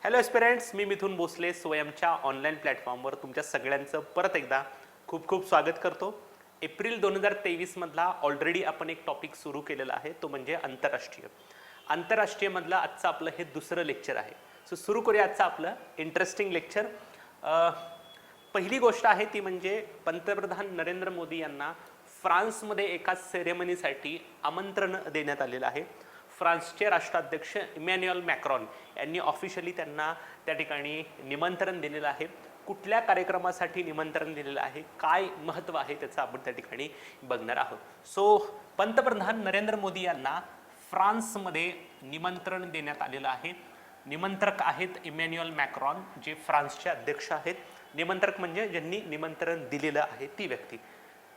Hello एस्पिरंट्स, मी मिथुन Bhosale स्वयंच्या online प्लॅटफॉर्मवर तुमच्या सगळ्यांचं परत एकदा खूप खूप स्वागत करतो. एप्रिल 2023 मधला ऑलरेडी आपण एक टॉपिक सुरू केलेला आहे, तो म्हणजे आंतरराष्ट्रीय मधलं आजचं आपलं हे दुसरं लेक्चर आहे. सो सुरू करूया आजचं आपलं इंटरेस्टिंग लेक्चर. पहिली गोष्ट आहे ती म्हणजे पंतप्रधान नरेंद्र मोदी यांना फ्रान्समध्ये एका सेरेमनीसाठी आमंत्रण देण्यात आलेलं आहे. फ्रान्सचे राष्ट्राध्यक्ष इमॅन्युअल मॅक्रॉन यांनी ऑफिशियली त्यांना त्या ठिकाणी निमंत्रण दिलेलं आहे. कुठल्या कार्यक्रमासाठी निमंत्रण दिलेलं आहे, काय महत्त्व आहे त्याचं आपण त्या ठिकाणी बघणार आहोत. सो पंतप्रधान नरेंद्र मोदी यांना फ्रान्समध्ये निमंत्रण देण्यात आलेलं आहे. निमंत्रक आहेत इमॅन्युअल मॅक्रॉन, जे फ्रान्सचे अध्यक्ष आहेत. निमंत्रक म्हणजे ज्यांनी निमंत्रण दिलेलं आहे ती व्यक्ती.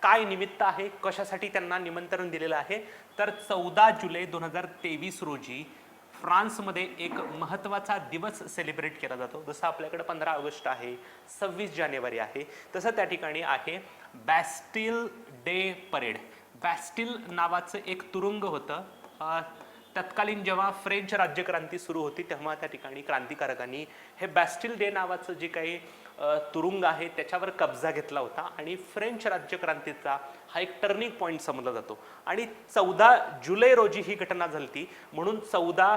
काय निमित्त आहे, कशासाठी त्यांना निमंत्रण दिलेलं आहे, तर 14 जुलै 2023 रोजी फ्रान्समध्ये एक महत्त्वाचा दिवस सेलिब्रेट केला जातो. जसं आपल्याकडे 15 ऑगस्ट आहे, 26 जानेवारी आहे, तसं त्या ठिकाणी आहे बॅस्टिल डे परेड. बॅस्टिल नावाचं एक तुरुंग होतं. तत्कालीन जेव्हा फ्रेंच राज्यक्रांती सुरू होती तेव्हा त्या ठिकाणी क्रांतिकारकांनी हे बॅस्टिल डे नावाचं जे काही तुरुंग आहे त्याच्यावर कब्जा घेतला होता आणि फ्रेंच राज्यक्रांतीचा हा एक टर्निंग पॉईंट समजला जातो. आणि 14 जुलै रोजी ही घटना झाली, म्हणून 14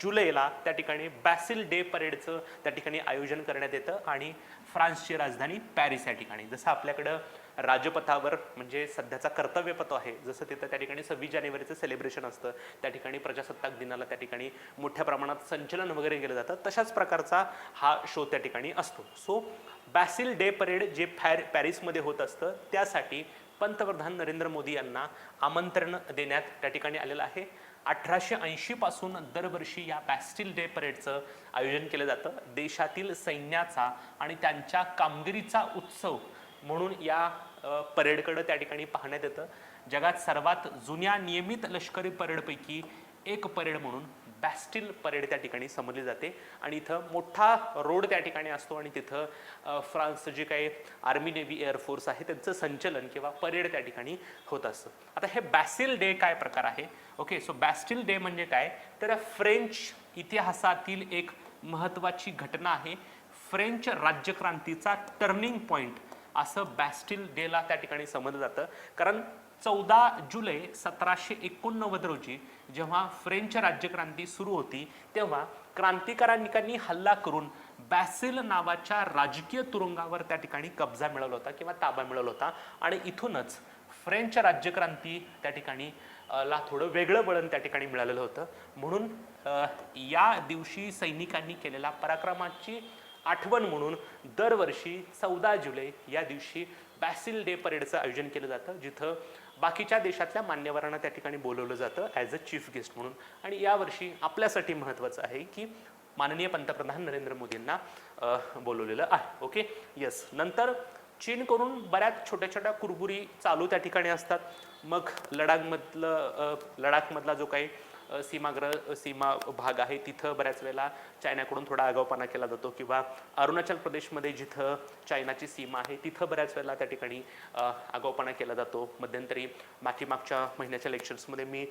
जुलैला त्या ठिकाणी बॅस्टिल डे परेडचं त्या ठिकाणी आयोजन करण्यात येतं आणि फ्रान्सची राजधानी पॅरिस या ठिकाणी. जसं आपल्याकडं राजपथावर म्हणजे सध्याचा कर्तव्यपथ आहे, जसं तिथं त्या ठिकाणी 26 जानेवारीचं सेलिब्रेशन असतं, त्या ठिकाणी प्रजासत्ताक दिनाला त्या ठिकाणी मोठ्या प्रमाणात संचलन वगैरे केलं जातं, तशाच प्रकारचा हा शो त्या ठिकाणी असतो. सो बॅस्टिल डे परेड जे पॅरिसमध्ये होत असतं त्यासाठी पंतप्रधान नरेंद्र मोदी यांना आमंत्रण देण्यात त्या ठिकाणी आलेलं आहे. 1880 पासून दरवर्षी या बॅस्टिल डे परेडचं आयोजन केलं जातं. देशातील सैन्याचा आणि त्यांच्या कामगिरीचा उत्सव म्हणून या परेडकडे त्या ठिकाणी पाहण्यात येतं. जगात सर्वात जुन्या नियमित लष्करी परेडपैकी एक परेड म्हणून बॅस्टिल परेड त्या ठिकाणी समजली जाते. आणि इथं मोठा रोड त्या ठिकाणी असतो आणि तिथं फ्रान्सचं जे काही आर्मी नेव्ही एअरफोर्स आहे त्यांचं संचलन किंवा परेड त्या ठिकाणी होत असतं. आता हे बॅस्टिल डे काय प्रकार आहे? ओके, सो बॅस्टिल डे म्हणजे काय, तर फ्रेंच इतिहासातील एक महत्त्वाची घटना आहे. फ्रेंच राज्यक्रांतीचा टर्निंग पॉईंट असं बॅस्टिल डेला त्या ठिकाणी समजलं जातं. कारण 14 जुलै 1789 रोजी जेव्हा फ्रेंच राज्यक्रांती सुरू होती तेव्हा क्रांतिकारकांनी हल्ला करून बॅस्टिल नावाच्या राजकीय तुरुंगावर त्या ठिकाणी कब्जा मिळवला होता किंवा ताबा मिळवला होता. आणि इथूनच फ्रेंच राज्यक्रांती त्या ठिकाणी ला थोडं वेगळं वळण त्या ठिकाणी मिळालेलं होतं. म्हणून या दिवशी सैनिकांनी केलेल्या पराक्रमाची आठवण म्हणून दरवर्षी 14 जुलै या दिवशी बॅस्टिल डे परेडचं आयोजन केलं जातं, जिथं बाकीच्या देशातल्या मान्यवरांना त्या ठिकाणी बोलवलं जातं ॲज अ चीफ गेस्ट म्हणून. आणि यावर्षी आपल्यासाठी महत्त्वाचं आहे की माननीय पंतप्रधान नरेंद्र मोदींना बोलवलेलं आहे. Okay, yes. नंतर चीनकडून बऱ्याच छोट्या छोट्या कुरबुरी चालू त्या ठिकाणी असतात. मग लडाखमधला जो काही सीमा भाग आहे तिथं बऱ्याच वेळेला चायनाकडून थोडा आगाऊपणा केला जातो, किंवा अरुणाचल प्रदेशमध्ये जिथं चायनाची सीमा आहे तिथं बऱ्याच वेळेला त्या ठिकाणी आगाऊपणा केला जातो. मध्यंतरी मागच्या महिन्याच्या लेक्चर्समध्ये मी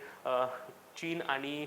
चीन आणि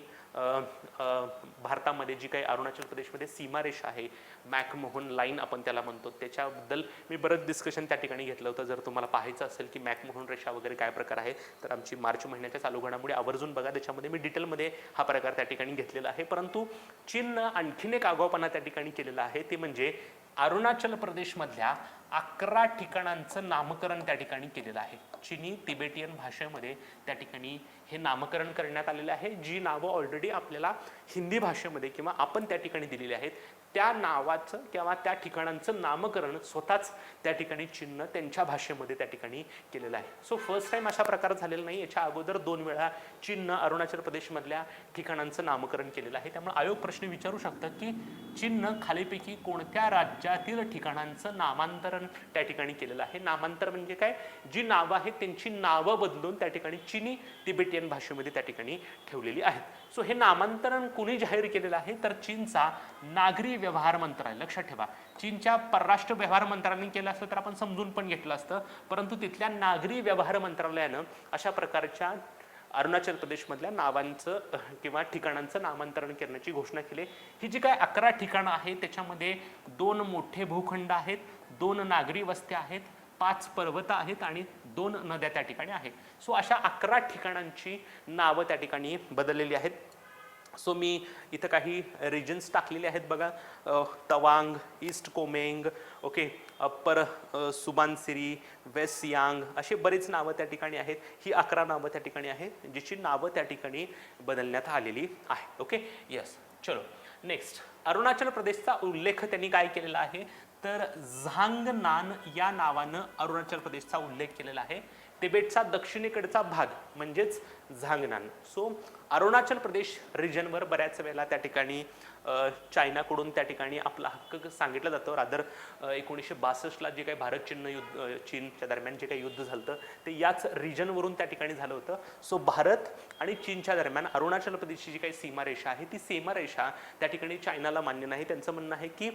भारतामध्ये जी काही अरुणाचल प्रदेशमध्ये सीमारेषा आहे, मॅकमोहन लाईन आपण त्याला म्हणतो, त्याच्याबद्दल मी बरंच डिस्कशन त्या ठिकाणी घेतलं होतं. जर तुम्हाला पाहायचं असेल की मॅकमोहन रेषा वगैरे काय प्रकार आहे तर आमची मार्च महिन्याच्या चालू घडामोडी आवर्जून बघा, त्याच्यामध्ये मी डिटेलमध्ये हा प्रकार त्या ठिकाणी घेतलेला आहे. परंतु चीननं आणखीन एक आगाऊपणा त्या ठिकाणी केलेला आहे, ते म्हणजे अरुणाचल प्रदेशमधल्या 11 ठिकाणांचं नामकरण त्या ठिकाणी केलेलं आहे. चिनी तिबेटियन भाषेमध्ये त्या ठिकाणी हे नामकरण करण्यात आलेले आहे. जी नावं ऑलरेडी आपल्याला हिंदी भाषेमध्ये किंवा आपण त्या ठिकाणी दिलेली आहेत त्या नावाचं किंवा त्या ठिकाणांचं नामकरण स्वतःच त्या ठिकाणी चीननं त्यांच्या भाषेमध्ये त्या ठिकाणी केलेलं आहे. सो फर्स्ट टाइम अशा प्रकार झालेला नाही. याच्या अगोदर 2 वेळा चीननं अरुणाचल प्रदेशमधल्या ठिकाणांचं नामकरण केलेलं आहे. त्यामुळे आयोग प्रश्न विचारू शकतात की चीननं खालीपैकी कोणत्या राज्यातील ठिकाणांचं नामांतरण त्या ठिकाणी केलेलं आहे. नामांतर म्हणजे काय, जी नावं आहेत त्यांची नावं बदलून त्या ठिकाणी चिनी तिबेटियन भाषेमध्ये त्या ठिकाणी ठेवलेली आहेत. सो हे नामांतरण कुणी जाहीर केलेलं आहे तर चीनचा नागरी व्यवहार मंत्रालय. लक्षात ठेवा, चीनच्या परराष्ट्र व्यवहार मंत्र्यांनी केलं असतं तर आपण समजून पण घेतलं असतं, परंतु तिथल्या नागरी व्यवहार मंत्रालयानं अशा प्रकारच्या अरुणाचल प्रदेशमधल्या नावांचं किंवा ठिकाणांचं नामांतरण करण्याची घोषणा केली. ही जी काय 11 ठिकाणं आहेत त्याच्यामध्ये 2 मोठे भूखंड आहेत, 2 नागरी वस्त्या आहेत, 5 पर्वत आहेत आणि 2 नद्या त्या ठिकाणी आहेत. सो अशा 11 ठिकाणांची नावं त्या ठिकाणी बदललेली आहेत. सो मी इथं काही रिजन्स टाकलेले आहेत बघा. Tawang, East Kameng, okay, Upper Subansiri, West Siang, असे बरेच नावं त्या ठिकाणी आहेत. ही 11 नावं त्या ठिकाणी आहेत जिची नावं त्या ठिकाणी बदलण्यात आलेली आहे. Okay, yes. चलो नेक्स्ट, अरुणाचल प्रदेशचा उल्लेख त्यांनी काय केलेला आहे तर झांगनान या नावानं अरुणाचल प्रदेशचा उल्लेख केलेला आहे. तिबेटचा दक्षिणेकडचा भाग म्हणजेच झांगनान. सो अरुणाचल प्रदेश रिजनवर बऱ्याच वेळेला त्या ठिकाणी चायनाकडून त्या ठिकाणी आपला हक्क सांगितलं जातं. रादर 1962ला जे काही भारत चीनच्या दरम्यान जे काही युद्ध झालं ते याच रिजनवरून त्या ठिकाणी झालं होतं. सो भारत आणि चीनच्या दरम्यान अरुणाचल प्रदेशची जी काही सीमारेषा आहे ती सीमारेषा त्या ठिकाणी चायनाला मान्य नाही. त्यांचं म्हणणं आहे की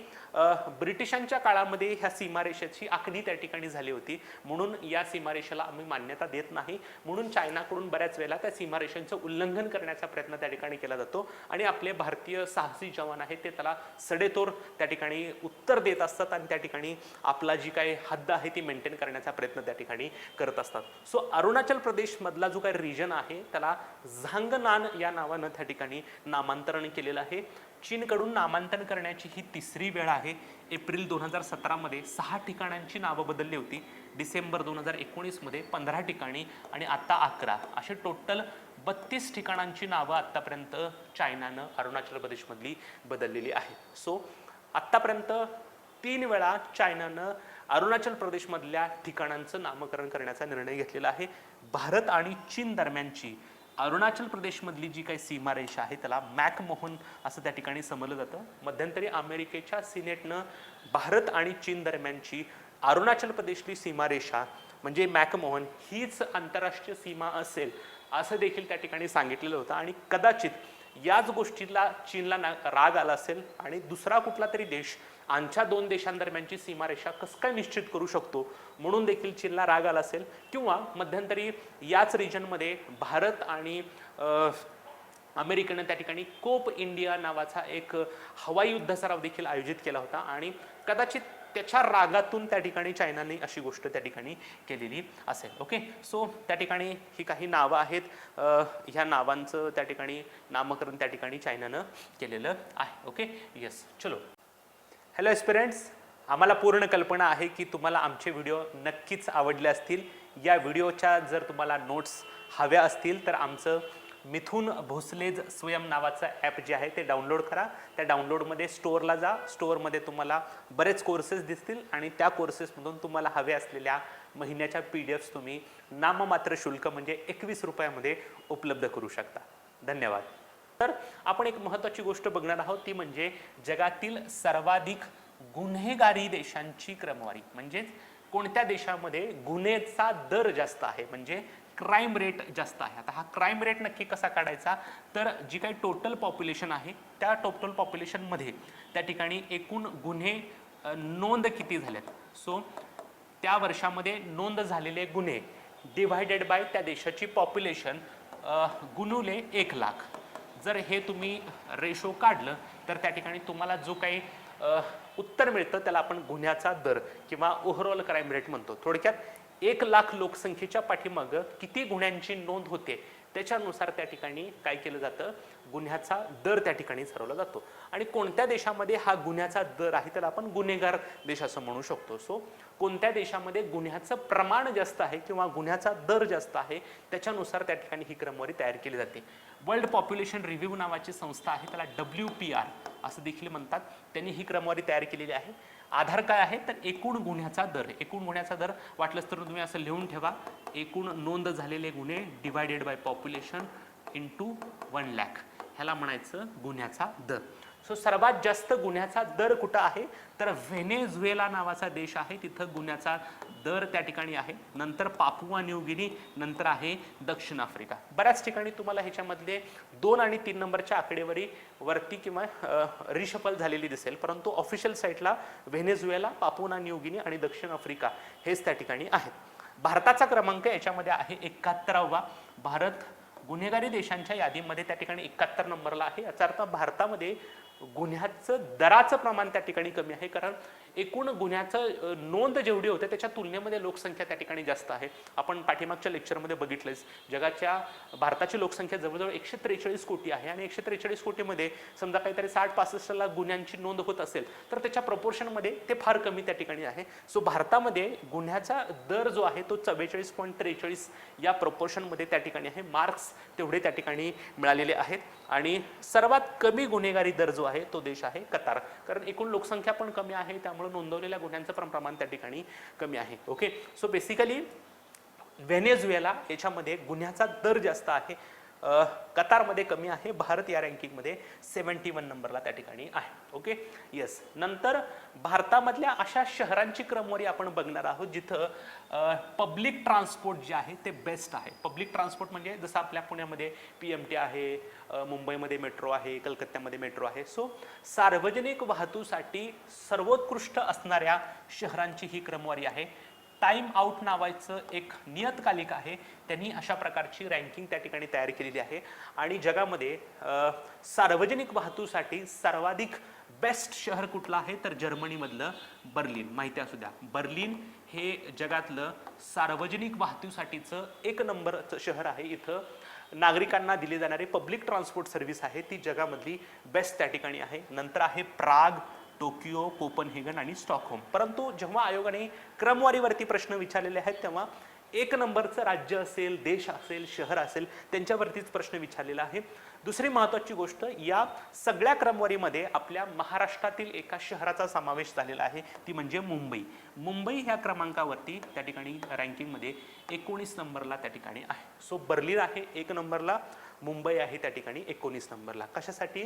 ब्रिटिशांच्या काळामध्ये ह्या सीमारेषेची आखणी त्या ठिकाणी झाली होती, म्हणून या सीमारेषेला आम्ही मान्यता देत नाही. म्हणून चायनाकडून बऱ्याच वेळेला त्या सीमारेषांचं उल्लंघन करण्याचा प्रयत्न त्या ठिकाणी केला जातो आणि आपले भारतीय साहसी जवान आहेत ते त्याला सडेतोड त्या ठिकाणी उत्तर देत असतात आणि त्या ठिकाणी आपला जी काही हद्द आहे ती मेंटेन करण्याचा प्रयत्न त्या ठिकाणी करत असतात. सो अरुणाचल प्रदेश मधला जो काही रिजन आहे त्याला झांगनान या नावानं त्या ठिकाणी नामांतरण केलेलं आहे. चीनकडून नामांतरण करण्याची ही 3री वेळ आहे. एप्रिल 2017 मध्ये 6 ठिकाणांची नावं बदलली होती, डिसेंबर 2019 मध्ये 15 ठिकाणी आणि आता 11, असे टोटल 32 ठिकाणांची नावं आतापर्यंत चायनानं अरुणाचल प्रदेशमधली बदललेली आहेत. सो आतापर्यंत 3 वेळा चायनानं अरुणाचल प्रदेशमधल्या ठिकाणांचं नामकरण करण्याचा निर्णय घेतलेला आहे. भारत आणि चीन दरम्यानची अरुणाचल प्रदेशमधली जी काही सीमारेषा आहे त्याला मॅकमोहन असं त्या ठिकाणी समजलं जातं. मध्यंतरी अमेरिकेच्या सिनेटनं भारत आणि चीन दरम्यानची अरुणाचल प्रदेशची सीमारेषा म्हणजे मॅकमोहन हीच आंतरराष्ट्रीय सीमा असेल असं देखील त्या ठिकाणी सांगितलेलं होतं आणि कदाचित याच गोष्टीला चीनला राग आला असेल आणि दुसरा कुठला तरी देश आमच्या 2 देशांदरम्यानची सीमारेषा कसं काय निश्चित करू शकतो म्हणून देखील चीनला राग आला असेल, किंवा मध्यंतरी याच रिजनमध्ये भारत आणि अमेरिकेनं त्या ठिकाणी कोप इंडिया नावाचा एक हवाई युद्ध सराव देखील आयोजित केला होता आणि कदाचित त्याच्या रागातून त्या ठिकाणी चायनाने अशी गोष्ट त्या ठिकाणी केलेली असेल. ओके, सो त्या ठिकाणी ही काही नावं आहेत. ह्या नावांचं त्या ठिकाणी नामकरण त्या ठिकाणी चायनानं केलेलं आहे. Okay, yes. चलो, हॅलो एस्पिरंट्स, आम्हाला पूर्ण कल्पना आहे की तुम्हाला आमचे व्हिडिओ नक्कीच आवडले असतील. या व्हिडिओच्या जर तुम्हाला नोट्स हव्या असतील तर आमचं मिथुन भोसलेज स्वयं नावाचं ॲप जे आहे ते डाउनलोड करा. त्या डाउनलोडमध्ये स्टोअरला जा. स्टोअरमध्ये तुम्हाला बरेच कोर्सेस दिसतील आणि त्या कोर्सेसमधून तुम्हाला हवे असलेल्या महिन्याच्या PDFs तुम्ही नाममात्र शुल्क म्हणजे 21 रुपयामध्ये उपलब्ध करू शकता. धन्यवाद. तर आपण एक महत्त्वाची गोष्ट बघणार आहोत ती म्हणजे जगातील सर्वाधिक गुन्हेगारी देशांची क्रमवारी, म्हणजे कोणत्या देशामध्ये गुन्हेचा दर जास्त आहे, म्हणजे क्राईम रेट जास्त आहे. आता हा क्राईम रेट नक्की कसा काढायचा तर जी काही टोटल पॉप्युलेशन आहे त्या टोटल पॉप्युलेशनमध्ये त्या ठिकाणी एकूण गुन्हे नोंद किती झाल्यात, सो त्या वर्षामध्ये नोंद झालेले गुन्हे डिवायडेड बाय त्या देशाची पॉप्युलेशन गुणुले 1 लाख. जर हे तुम्ही रेशो काढलं तर त्या ठिकाणी तुम्हाला जो काही उत्तर मिळतं त्याला आपण गुन्ह्याचा दर किंवा ओव्हरऑल क्राईम रेट म्हणतो. थोडक्यात 1 लाख लोकसंख्येच्या पाठीमागं किती गुन्ह्यांची नोंद होते त्याच्यानुसार त्या ठिकाणी काय केलं जातं, गुन्ह्याचा दर त्या ठिकाणी ठरवला जातो. आणि कोणत्या देशामध्ये हा गुन्ह्याचा दर आहे त्याला आपण गुन्हेगार देश असं म्हणू शकतो. सो कोणत्या देशामध्ये गुन्ह्याचं प्रमाण जास्त आहे किंवा गुन्ह्याचा दर जास्त आहे त्याच्यानुसार त्या ठिकाणी ही क्रमवारी तयार केली जाते. वर्ल्ड पॉप्युलेशन रिव्ह्यू नावाची संस्था आहे, त्याला WPR असं देखील म्हणतात, त्यांनी ही क्रमवारी तयार केलेली आहे. आधार काय आहे तर एकूण गुन्ह्याचा दर. एकूण गुन्ह्याचा दर वाटलंच तर तुम्ही असं लिहून ठेवा, एकूण नोंद झालेले गुन्हे divided by population into 1 lakh, ह्याला म्हणायचं गुन्ह्याचा दर. सो सर्वात जास्त गुन्ह्याचा दर कुठं आहे तर व्हेनेझुएला नावाचा देश आहे, तिथं गुन्ह्याचा दर त्या ठिकाणी आहे. नंतर पापुआ न्यू गिनी, नंतर आहे दक्षिण आफ्रिका. बऱ्याच ठिकाणी तुम्हाला ह्याच्यामधले 2 आणि 3 नंबरच्या आकडेवारी वरती किंवा रिशफल झालेली दिसेल, परंतु ऑफिशियल साईटला व्हेनेझुएला, पापुआ न्यू गिनी आणि दक्षिण आफ्रिका हेच त्या ठिकाणी आहेत. भारताचा क्रमांक याच्यामध्ये आहे 71वा. भारत गुन्हेगारी देशांच्या यादीमध्ये त्या ठिकाणी 71 नंबरला आहे. याचा अर्थ भारतामध्ये गुन्ह्याचं दराचं प्रमाण त्या ठिकाणी कमी आहे, कारण एकूण गुन्ह्याचं नोंद जेवढी होते त्याच्या तुलनेमध्ये लोकसंख्या त्या ठिकाणी जास्त आहे. आपण पाठीमागच्या लेक्चरमध्ये बघितलंच, जगाच्या भारताची लोकसंख्या जवळजवळ 143 कोटी आहे आणि 143 कोटीमध्ये समजा काहीतरी 60-65 लाख गुन्ह्यांची नोंद होत असेल तर त्याच्या प्रपोर्शनमध्ये ते फार कमी त्या ठिकाणी आहे. सो भारतामध्ये गुन्ह्याचा दर जो आहे तो 44.43 या प्रपोर्शनमध्ये त्या ठिकाणी आहे. मार्क्स तेवढे त्या ठिकाणी मिळालेले आहेत आणि सर्वात कमी गुन्हेगारी दर जो आहे तो देश आहे कतार, कारण एकूण लोकसंख्या पण कमी आहे, त्यामुळे नोंदवलेल्या गुन्ह्यांचं पण प्रमाण त्या ठिकाणी कमी आहे. ओके, सो बेसिकली व्हेनेझुएला याच्यामध्ये गुन्ह्याचा दर जास्त आहे, कतारमध्ये कमी आहे, भारत या रँकिंगमध्ये 71 नंबरला त्या ठिकाणी आहे. Okay, yes. नंतर भारतामधल्या अशा शहरांची क्रमवारी आपण बघणार आहोत जिथं पब्लिक ट्रान्सपोर्ट जे आहे ते बेस्ट आहे. पब्लिक ट्रान्सपोर्ट म्हणजे जसं आपल्या पुण्यामध्ये PMT आहे, मुंबईमध्ये मेट्रो आहे, कलकत्त्यामध्ये मेट्रो आहे. सो सार्वजनिक वाहतूकीसाठी सर्वोत्कृष्ट असणाऱ्या शहरांची ही क्रमवारी आहे. टाइम आउट नावाचं एक नियतकालिक आहे, त्यांनी अशा प्रकारची रँकिंग त्या ठिकाणी तयार केलेली आहे आणि जगामध्ये सार्वजनिक वाहतूकीसाठी सर्वाधिक बेस्ट शहर कुठलं आहे तर जर्मनीमधलं बर्लिन. माहिती असू द्या, बर्लिन हे जगातलं सार्वजनिक वाहतुकीसाठीचं 1 नंबरचं शहर आहे. इथं नागरिकांना दिली जाणारी पब्लिक ट्रान्सपोर्ट सर्व्हिस आहे ती जगामधली बेस्ट त्या ठिकाणी आहे. नंतर आहे प्राग, टोकियो, कोपनहेगन आणि स्टॉकहोम. परंतु जेव्हा आयोगाने क्रमवारीवरती प्रश्न विचारलेले आहेत तेव्हा 1 नंबरचं राज्य असेल, देश असेल, शहर असेल त्यांच्यावरतीच प्रश्न विचारलेला आहे. दुसरी महत्त्वाची गोष्ट, या सगळ्या क्रमवारीमध्ये आपल्या महाराष्ट्रातील एका शहराचा समावेश झालेला आहे, ती म्हणजे मुंबई. मुंबई ह्या क्रमांकावरती त्या ठिकाणी रँकिंगमध्ये 19 नंबरला त्या ठिकाणी आहे. सो बर्लिन आहे 1 नंबरला, मुंबई आहे त्या ठिकाणी 19 नंबरला. कशासाठी?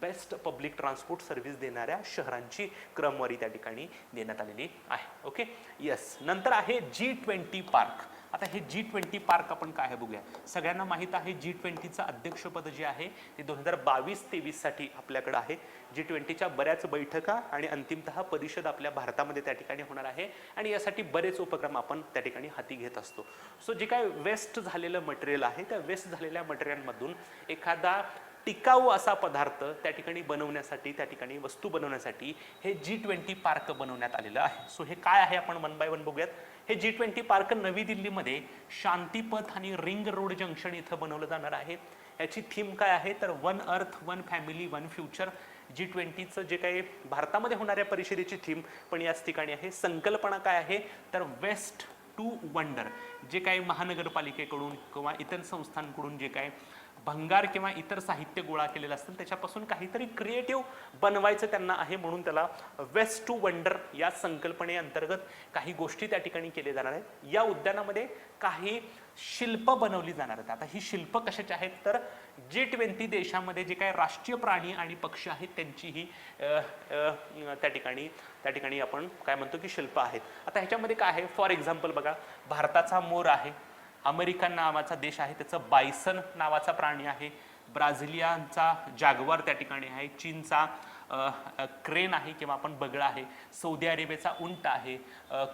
बेस्ट पब्लिक ट्रान्सपोर्ट सर्व्हिस देणाऱ्या शहरांची क्रमवारी त्या ठिकाणी देण्यात आलेली आहे. Okay, yes. नंतर आहे G20 पार्क. आता हे G20 पार्क आपण काय आहे बघूया. सगळ्यांना माहित आहे G20चं अध्यक्षपद जे आहे ते 2022-23 साठी आपल्याकडे आहे. G20च्या बऱ्याच बैठका आणि अंतिमतः परिषद आपल्या भारतामध्ये त्या ठिकाणी होणार आहे आणि यासाठी बरेच उपक्रम आपण त्या ठिकाणी हाती घेत असतो. सो जे काय वेस्ट झालेलं मटेरियल आहे त्या वेस्ट झालेल्या मटेरियलमधून एखादा टिकाऊ असा पदार्थ त्या ठिकाणी बनवण्यासाठी, त्या ठिकाणी वस्तू बनवण्यासाठी हे G20 पार्क बनवण्यात आलेलं आहे. सो हे काय आहे आपण वन बाय वन बघूयात. हे G20 पार्क नवी दिल्लीमध्ये शांतीपथ आणि रिंग रोड जंक्शन इथं बनवलं जाणार आहे. याची थीम काय आहे तर one earth, one family, one future. G20चं जे काही भारतामध्ये होणाऱ्या परिषदेची थीम पण याच ठिकाणी आहे. संकल्पना काय आहे तर वेस्ट टू वंडर. जे काही महानगरपालिकेकडून किंवा इतर संस्थांकडून जे काही भंगार किंवा इतर साहित्य गोळा केलेलं असतं त्याच्यापासून काहीतरी क्रिएटिव्ह बनवायचं त्यांना आहे, म्हणून त्याला वेस्ट टू वंडर या संकल्पनेअंतर्गत काही गोष्टी त्या ठिकाणी केल्या जाणार आहेत. या उद्यानामध्ये काही शिल्प बनवली जाणार आहेत. आता ही शिल्प कशाची आहेत तर G20 देशामध्ये जे काही राष्ट्रीय प्राणी आणि पक्षी आहेत त्यांची ही त्या ठिकाणी आपण काय म्हणतो की शिल्प आहेत. आता ह्याच्यामध्ये काय आहे, फॉर एक्झाम्पल बघा, भारताचा मोर आहे, अमेरिकन नावाचा देश आहे त्याचं बायसन नावाचा प्राणी आहे, ब्राझिलियाचा जागवार त्या ठिकाणी आहे, चीनचा क्रेन आहे किंवा आपण बगळा आहे, सौदी अरेबियाचा उंट आहे,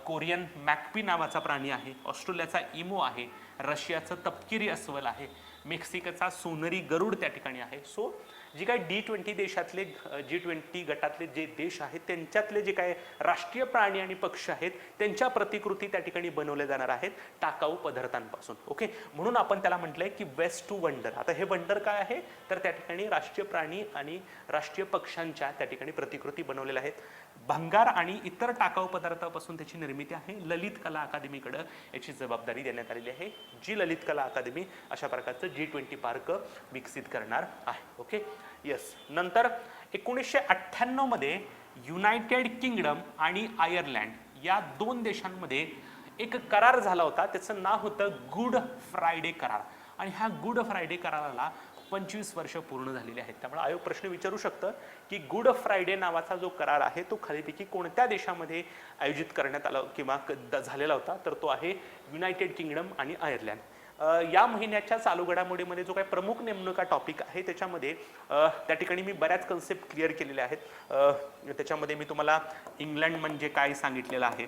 कोरियन मॅकपी नावाचा प्राणी आहे, ऑस्ट्रेलियाचा इमो आहे, रशियाचं तपकिरी अस्वल आहे, मेक्सिकोचा सोनेरी गरुड त्या ठिकाणी आहे. सो जे काही G20 देशातले G20 गटातले जे देश आहेत त्यांच्यातले जे काही राष्ट्रीय प्राणी आणि पक्षी आहेत त्यांच्या प्रतिकृती त्या ठिकाणी बनवल्या जाणार आहेत टाकाऊ पदार्थांपासून. ओके, म्हणून आपण त्याला म्हटलंय की वेस्ट टू वंडर. आता हे वंडर काय आहे तर त्या ठिकाणी राष्ट्रीय प्राणी आणि राष्ट्रीय पक्ष्यांच्या त्या ठिकाणी प्रतिकृती बनवलेल्या आहेत. भंगार आणि इतर टाकाऊ पदार्थापासून त्याची निर्मिती आहे. ललित कला अकादमीकडे याची जबाबदारी देण्यात आलेली आहे, जी ललित कला अकादमी अशा प्रकारचं G20 पार्क विकसित करणार आहे. Okay, yes. नंतर 1998 मध्ये युनायटेड किंगडम आणि आयर्लंड या 2 देशांमध्ये एक करार झाला होता, त्याचं नाव होतं गुड फ्रायडे करार. आणि ह्या गुड फ्रायडे कराराला 25 वर्ष पूर्ण झालेली आहेत. त्यामुळे आयोग प्रश्न विचारू शकतं की गुड फ्रायडे नावाचा जो करार आहे तो खालीपैकी कोणत्या देशामध्ये आयोजित करण्यात आला किंवा झालेला होता तर तो आहे युनायटेड किंगडम आणि आयर्लंड. या महिन्याच्या चालू घडामोडीमध्ये जो काही प्रमुख नेमणुका टॉपिक आहे त्याच्यामध्ये त्या ठिकाणी मी बऱ्याच कन्सेप्ट क्लिअर केलेल्या आहेत. त्याच्यामध्ये मी तुम्हाला इंग्लंड म्हणजे काय सांगितलेलं आहे,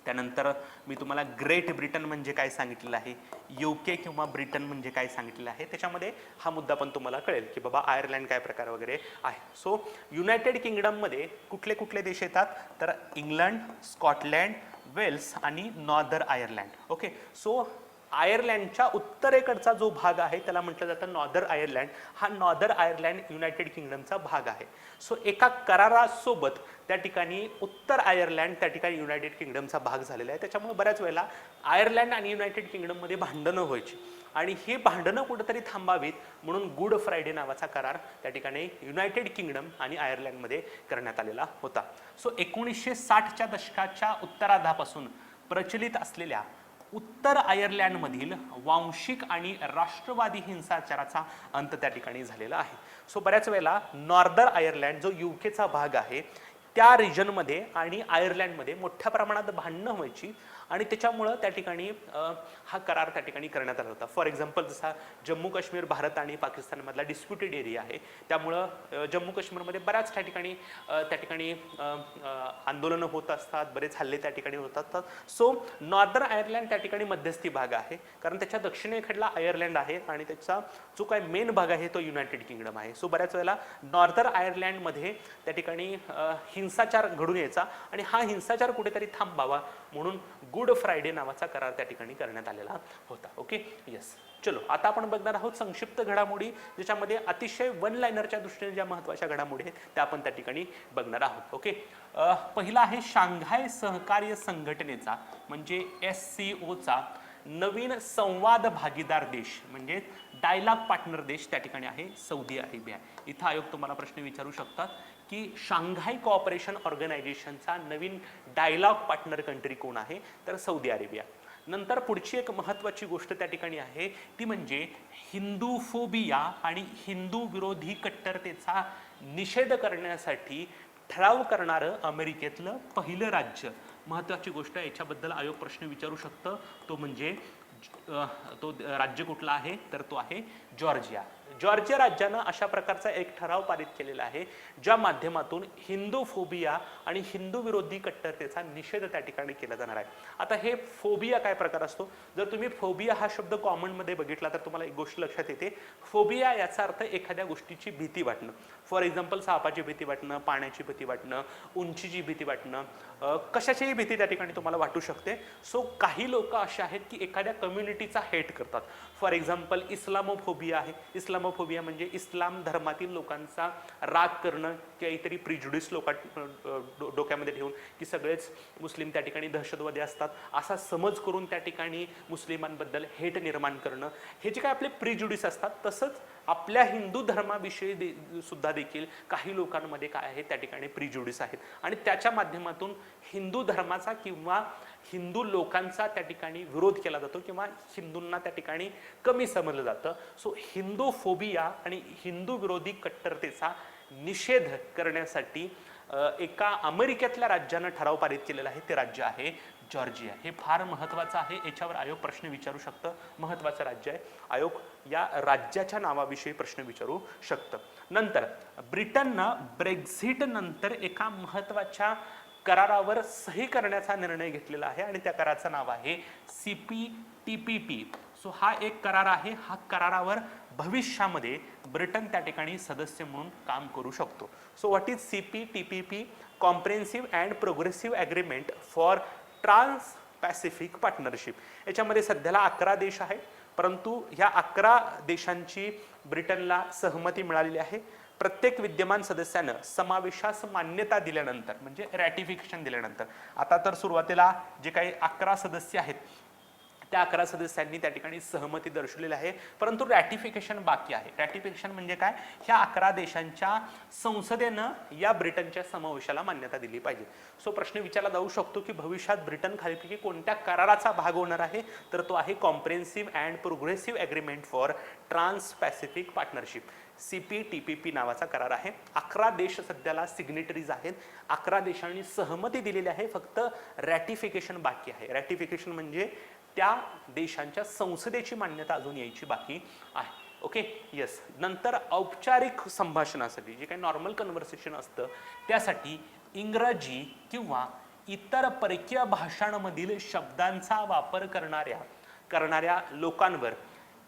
त्यानंतर मी तुम्हाला ग्रेट ब्रिटन म्हणजे काय सांगितलेलं आहे, UK किंवा ब्रिटन म्हणजे काय सांगितलेलं आहे, त्याच्यामध्ये हा मुद्दा पण तुम्हाला कळेल की बाबा आयर्लंड काय प्रकार वगैरे आहे. सो युनायटेड किंगडममध्ये कुठले कुठले देश येतात, तर इंग्लंड, स्कॉटलँड, वेल्स आणि नॉर्दर आयर्लंड. ओके, सो आयर्लंडच्या उत्तरेकडचा जो भाग आहे त्याला म्हटलं जातं नॉर्दर आयर्लंड. हा नॉर्दर आयर्लंड युनायटेड किंगडमचा भाग आहे. सो एका करारासोबत त्या ठिकाणी उत्तर आयर्लंड त्या ठिकाणी युनायटेड किंगडमचा भाग झालेला आहे. त्याच्यामुळे बऱ्याच वेळेला आयर्लंड आणि युनायटेड किंगडममध्ये भांडणं व्हायची आणि ही भांडणं कुठेतरी थांबावीत म्हणून गुड फ्रायडे नावाचा करार त्या ठिकाणी युनायटेड किंगडम आणि आयर्लंडमध्ये करण्यात आलेला होता. सो 1960च्या दशकाच्या उत्तरार्धापासून प्रचलित असलेल्या उत्तर आयर्लंडमधील वांशिक आणि राष्ट्रवादी हिंसाचाराचा अंत त्या ठिकाणी झालेला आहे. सो बऱ्याच वेळेला नॉर्दर आयर्लंड जो UKचा भाग आहे त्या रिजनमध्ये आणि आयर्लंडमध्ये मोठ्या प्रमाणात भांडणं व्हायची आणि त्याच्यामुळं त्या ठिकाणी हा करार त्या ठिकाणी करण्यात आला होता. फॉर एक्झाम्पल जसा जम्मू काश्मीर भारत आणि पाकिस्तानमधला डिस्प्युटेड एरिया आहे, त्यामुळं जम्मू काश्मीरमध्ये बऱ्याच त्या ठिकाणी आंदोलनं होत असतात, बरेच हल्ले त्या ठिकाणी होतात. सो नॉर्दर्न आयर्लंड त्या ठिकाणी मध्यस्थी भाग आहे, कारण त्याच्या दक्षिणेकडला आयर्लंड आहे आणि त्याचा जो काय मेन भाग आहे तो युनायटेड किंगडम आहे. सो बऱ्याच वेळेला नॉर्दर्न आयर्लंडमध्ये त्या ठिकाणी हिंसाचार घडून यायचा आणि हा हिंसाचार कुठेतरी थांबावा म्हणून गुड फ्रायडे नावाचा करार त्या ठिकाणी करण्यात आलेला होता. Okay, yes. चलो आता आपण बघणार आहोत संक्षिप्त घडामोडी, ज्याच्यामध्ये अतिशय वन लाइनरच्या दृष्टीने ज्या महत्त्वाच्या घडामोडी आहेत त्या आपण त्या ठिकाणी बघणार आहोत. ओके, पहिला आहे शांघाय सहकार्य संघटनेचा म्हणजे SCOचा नवीन संवाद भागीदार देश म्हणजे डायलॉग पार्टनर देश त्या ठिकाणी आहे सौदी अरेबिया. इथं आयोग तुम्हाला प्रश्न विचारू शकतात की शांघाय कोऑपरेशन ऑर्गनायझेशनचा नवीन डायलॉग पार्टनर कंट्री कोण आहे, तर सौदी अरेबिया. नंतर पुढची एक महत्त्वाची गोष्ट त्या ठिकाणी आहे ती म्हणजे हिंदू फोबिया आणि हिंदू विरोधी कट्टरतेचा निषेध करण्यासाठी ठराव करणारं अमेरिकेतलं पहिलं राज्य. महत्त्वाची गोष्ट याच्याबद्दल आयोग प्रश्न विचारू शकतं, तो म्हणजे तो राज्य कुठला आहे, तर तो आहे जॉर्जिया. जॉर्जिया राज्यानं अशा प्रकारचा एक ठराव पारित केलेला आहे ज्या माध्यमातून हिंदू फोबिया आणि हिंदू विरोधी कट्टरतेचा निषेध त्या ठिकाणी केला जाणार आहे. आता हे फोबिया काय प्रकार असतो, जर तुम्ही फोबिया हा शब्द कॉमनमध्ये बघितला तर तुम्हाला एक गोष्ट लक्षात येते. फोबिया याचा अर्थ एखाद्या गोष्टीची भीती वाटणं. फॉर एक्झाम्पल सापाची भीती वाटणं, पाण्याची भीती वाटणं, उंचीची भीती वाटणं, कशाचीही भीती त्या ठिकाणी तुम्हाला वाटू शकते. सो काही लोक असे आहेत की एखाद्या कम्युनिटीचा हेट करतात. फॉर एक्झाम्पल इस्लामोफोबिया आहे. इस्लामोफोबिया म्हणजे इस्लाम धर्मातील लोकांचा राग करणं, काहीतरी प्रिजुडिस डोक्यामध्ये ठेवून की सगळेच मुस्लिम त्या ठिकाणी दहशतवादी असतात असा समज करून त्या ठिकाणी मुस्लिमांबद्दल हेट निर्माण करणं, हे जे काय आपले प्रिजुडिस असतात. तसंच आपल्या हिंदू धर्माविषयी सुद्धा देखील काही लोकांमध्ये काय आहे त्या ठिकाणी प्रिजुडिस आहेत आणि त्याच्या माध्यमातून हिंदू धर्माचा किंवा हिंदू लोकांचा त्या ठिकाणी विरोध केला जातो किंवा हिंदूंना त्या ठिकाणी कमी समजलं जातं. सो हिंदू फोबिया आणि हिंदू विरोधी कट्टरतेचा निषेध करण्यासाठी एका अमेरिकेतल्या राज्यानं ठराव पारित केलेला आहे, ते राज्य आहे जॉर्जिया. हे फार महत्त्वाचं आहे, याच्यावर आयोग प्रश्न विचारू शकतं. महत्त्वाचं राज्य आहे, आयोग या राज्याच्या नावाविषयी प्रश्न विचारू शकतं. नंतर ब्रिटननं ब्रेक्झिट नंतर एका महत्त्वाच्या करारावर सही करण्याचा निर्णय घेतलेला आहे आणि त्या कराराचं नाव आहे CPTPP. सो हा एक करार आहे. हा करारावर भविष्यामध्ये ब्रिटन त्या ठिकाणी सदस्य म्हणून काम करू शकतो. So what is CPTPP? Comprehensive and progressive agreement for trans Pacific partnership. याच्यामध्ये सध्याला 11 देश आहेत, परंतु ह्या 11 देशांची ब्रिटनला सहमती मिळालेली आहे. प्रत्येक विद्यमान सदस्यानं समावेशास मान्यता दिल्यानंतर म्हणजे रॅटिफिकेशन दिल्यानंतर, आता तर सुरुवातीला जे काही 11 सदस्य आहेत त्या 11 सदस्यांनी त्या ठिकाणी सहमती दर्शवलेली आहे, परंतु रॅटिफिकेशन बाकी आहे. रॅटिफिकेशन म्हणजे काय, ह्या 11 देशांच्या संसदेनं या ब्रिटनच्या समावेशाला मान्यता दिली पाहिजे. सो प्रश्न विचारला जाऊ शकतो की भविष्यात ब्रिटन खालीपैकी कोणत्या कराराचा भाग होणार आहे, तर तो आहे comprehensive and progressive agreement for trans Pacific partnership. CPTPP नावाचा करार आहे. 11 देश सध्याला सिग्नेटरीज आहेत. 11 देशांनी सहमती दिलेली आहे, फक्त रॅटिफिकेशन बाकी आहे. रॅटिफिकेशन म्हणजे त्या देशांच्या संसदेची मान्यता अजून यायची बाकी आहे. Okay, yes. नंतर औपचारिक संभाषणासाठी जे काही नॉर्मल कन्व्हर्सेशन असतं त्यासाठी इंग्रजी किंवा इतर परकीय भाषांमधील शब्दांचा वापर करणाऱ्या लोकांवर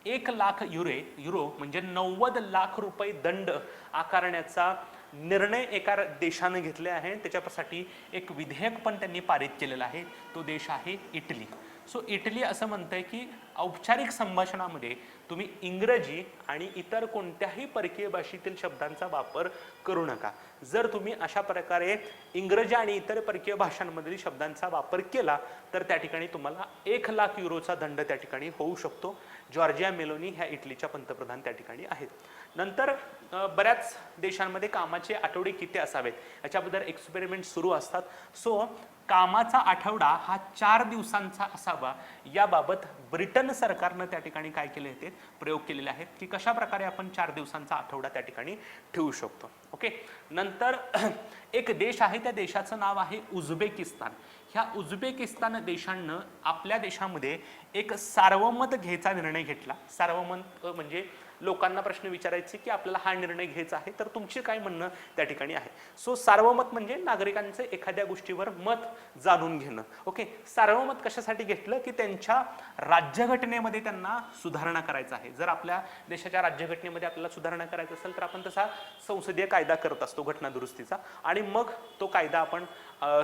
1 लाख युरो म्हणजे 90 लाख रुपये दंड आकारण्याचा निर्णय एका देशाने घेतले आहे. त्याच्यासाठी एक विधेयक पण त्यांनी पारित केलेलं आहे. तो देश आहे इटली. सो इटली असं म्हणतंय की औपचारिक संभाषणामध्ये तुम्ही इंग्रजी आणि इतर कोणत्याही परकीय भाषेतील शब्दांचा वापर करू नका. जर तुम्ही अशा प्रकारे इंग्रजी आणि इतर परकीय भाषांमधील शब्दांचा वापर केला तर त्या ठिकाणी तुम्हाला 1 लाख युरोचा दंड त्या ठिकाणी होऊ शकतो. जॉर्जिया मेलोनी ह्या इटलीच्या पंतप्रधान त्या ठिकाणी आहेत. नंतर बऱ्याच देशांमध्ये कामाचे आठवडे किती असावेत याच्याबद्दल एक्सपेरिमेंट सुरू असतात. सो कामाचा आठवडा हा 4 दिवसांचा असावा याबाबत ब्रिटन सरकारनं त्या ठिकाणी काय केले ते प्रयोग केलेले आहेत की कशा प्रकारे आपण 4 दिवसांचा आठवडा त्या ठिकाणी ठेवू शकतो. ओके. नंतर एक देश आहे, त्या देशाचं नाव आहे उझबेकिस्तान. ह्या उझबेकिस्तान देशानं आपल्या देशामध्ये एक सार्वमत घ्यायचा निर्णय घेतला. सार्वमत म्हणजे लोकांना प्रश्न विचारायचे की आपल्याला हा निर्णय घ्यायचा आहे तर तुमचे काय म्हणणं त्या ठिकाणी आहे. सो सार्वमत म्हणजे नागरिकांचे एखाद्या गोष्टीवर मत जाणून घेणं. ओके. सार्वमत कशासाठी घेतलं की त्यांच्या राज्यघटनेमध्ये त्यांना सुधारणा करायचं आहे. जर आपल्या देशाच्या राज्यघटनेमध्ये आपल्याला सुधारणा करायचं असेल तर आपण तसा संसदीय कायदा करत असतो घटना दुरुस्तीचा आणि मग तो कायदा आपण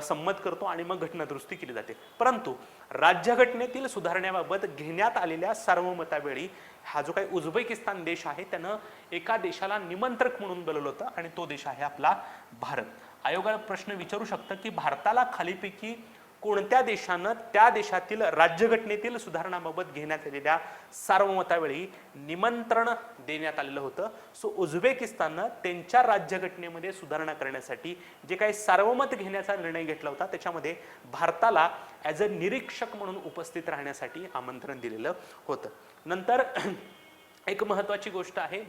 संमत करतो आणि मग घटना दुरुस्ती केली जाते. परंतु राज्यघटनेतील सुधारण्याबाबत घेण्यात आलेल्या सार्वमतावेळी हा जो काही उझबेकिस्तान देश आहे त्यानं एका देशाला निमंत्रक म्हणून बोलवलं होतं आणि तो देश आहे आपला भारत. आयोगाला प्रश्न विचारू शकतं की भारताला खालीपैकी कोणत्या देशानं त्या देशातील राज्यघटनेतील सुधारणाबाबत घेण्यात आलेल्या सार्वमतावेळी निमंत्रण देण्यात आलेलं होतं. सो उझबेकिस्ताननं त्यांच्या राज्यघटनेमध्ये सुधारणा करण्यासाठी जे काही सार्वमत घेण्याचा निर्णय घेतला होता त्याच्यामध्ये भारताला ॲज अ निरीक्षक म्हणून उपस्थित राहण्यासाठी आमंत्रण दिलेलं होतं. नंतर एक महत्त्वाची गोष्ट आहे,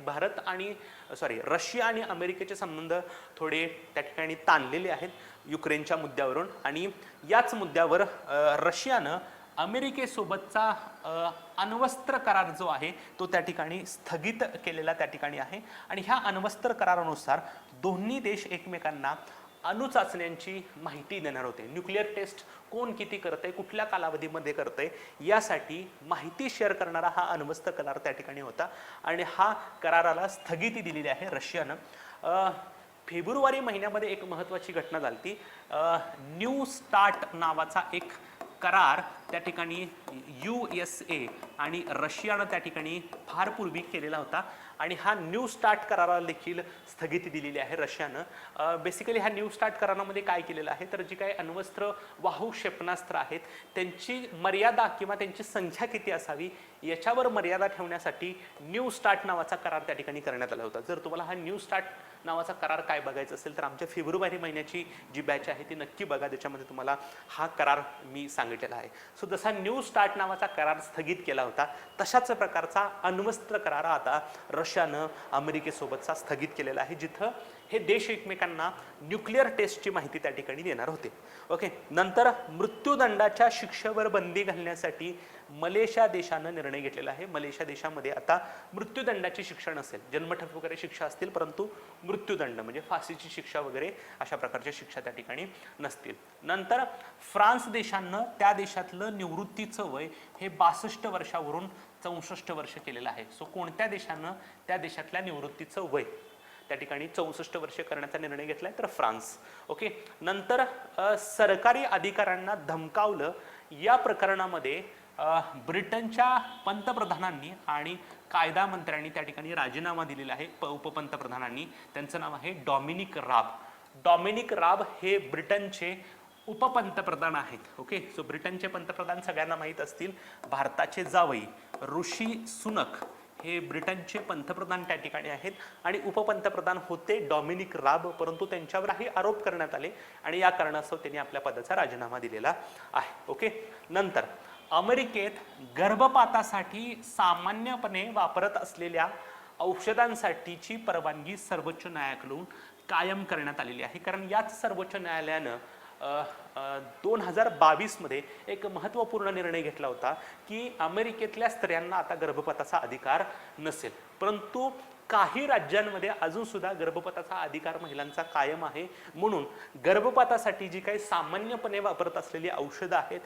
रशिया आणि अमेरिकेचे संबंध थोडे त्या ठिकाणी ताणलेले आहेत युक्रेनच्या मुद्द्यावरून आणि याच मुद्द्यावर रशियानं अमेरिकेसोबतचा अण्वस्त्र करार जो आहे तो त्या ठिकाणी स्थगित केलेला त्या ठिकाणी आहे आणि ह्या अण्वस्त्र करारानुसार दोन्ही देश एकमेकांना अणुचाचण्यांची माहिती देणार होते. न्यूक्लिअर टेस्ट कोण किती करतंय, कुठल्या कालावधीमध्ये करतंय यासाठी माहिती शेअर करणारा हा अण्वस्त्र करार त्या ठिकाणी होता आणि हा कराराला स्थगिती दिलेली आहे रशियानं. फेब्रुवारी महिन्यामध्ये एक महत्त्वाची घटना झाली. न्यू स्टार्ट नावाचा एक करार त्या ठिकाणी USA आणि रशियानं त्या ठिकाणी फार पूर्वी केलेला होता आणि हा न्यू स्टार्ट कराराला देखील स्थगिती दिलेली आहे रशियानं. बेसिकली ह्या न्यू स्टार्ट करारामध्ये काय केलेलं आहे तर जी काही अण्वस्त्र वाहू क्षेपणास्त्र आहेत त्यांची मर्यादा किंवा त्यांची संख्या किती असावी याच्यावर मर्यादा ठेवण्यासाठी न्यू स्टार्ट नावाचा करार त्या ठिकाणी करण्यात आला होता. जर तुम्हाला हा न्यू स्टार्ट नावाचा करार काय बघायचा असेल तर आमच्या फेब्रुवारी महिन्याची जी बॅच आहे ती नक्की बघा, त्याच्यामध्ये तुम्हाला हा करार मी सांगितलेला आहे. सो जसा न्यू स्टार्ट नावाचा करार स्थगित केला होता तशाच प्रकारचा अण्वस्त्र करार आता रशियानं अमेरिकेसोबतचा स्थगित केलेला आहे जिथं हे देश एकमेकांना न्यूक्लिअर टेस्टची माहिती त्या ठिकाणी देणार होते. ओके. नंतर मृत्यूदंडाच्या शिक्षेवर बंदी घालण्यासाठी मलेशिया देशानं निर्णय घेतलेला आहे. मलेशिया देशामध्ये आता मृत्यूदंडाची शिक्षा नसेल, जन्मठेप वगैरे शिक्षा असतील परंतु मृत्यूदंड म्हणजे फाशीची शिक्षा वगैरे अशा प्रकारच्या शिक्षा त्या ठिकाणी नसतील. नंतर फ्रान्स देशानं त्या देशातलं निवृत्तीचं वय हे 62 वर्षावरून 64 वर्ष केलेलं आहे. सो कोणत्या देशानं त्या देशातल्या निवृत्तीचं वय त्या ठिकाणी 64 वर्षे करण्याचा निर्णय घेतलाय तर फ्रान्स. ओके. नंतर सरकारी अधिकाऱ्यांना धमकावलं या प्रकरणामध्ये ब्रिटनच्या पंतप्रधानांनी आणि कायदा मंत्र्यांनी त्या ठिकाणी राजीनामा दिलेला आहे. उपपंतप्रधानांनी, त्यांचं नाव आहे डॉमिनिक राब. डॉमिनिक राब हे ब्रिटनचे उपपंतप्रधान आहेत. ओके. सो ब्रिटनचे पंतप्रधान सगळ्यांना माहीत असतील, भारताचे जावई ऋषी सुनक हे ब्रिटनचे पंतप्रधान त्या ठिकाणी आहेत आणि उपपंतप्रधान होते डॉमिनिक राब, परंतु त्यांच्यावरही आरोप करण्यात आले आणि या कारणास्तव त्यांनी आपल्या पदाचा राजीनामा दिलेला आहे. ओके. नंतर अमेरिकेत गर्भपातासाठी सामान्यपणे वापरत असलेल्या औषधांसाठीची परवानगी सर्वोच्च न्यायालयाकडून कायम करण्यात आलेली आहे. कारण याच सर्वोच्च न्यायालयानं 2022 मध्ये एक महत्त्वपूर्ण निर्णय घेतला होता की अमेरिकेतल्या स्त्रियांना आता गर्भपाताचा अधिकार नसेल, परंतु काही राज्यांमध्ये अजून सुद्धा गर्भपाताचा अधिकार महिलांचा कायम आहे. म्हणून गर्भपातासाठी जी काही सामान्यपणे वापरत असलेली औषधं आहेत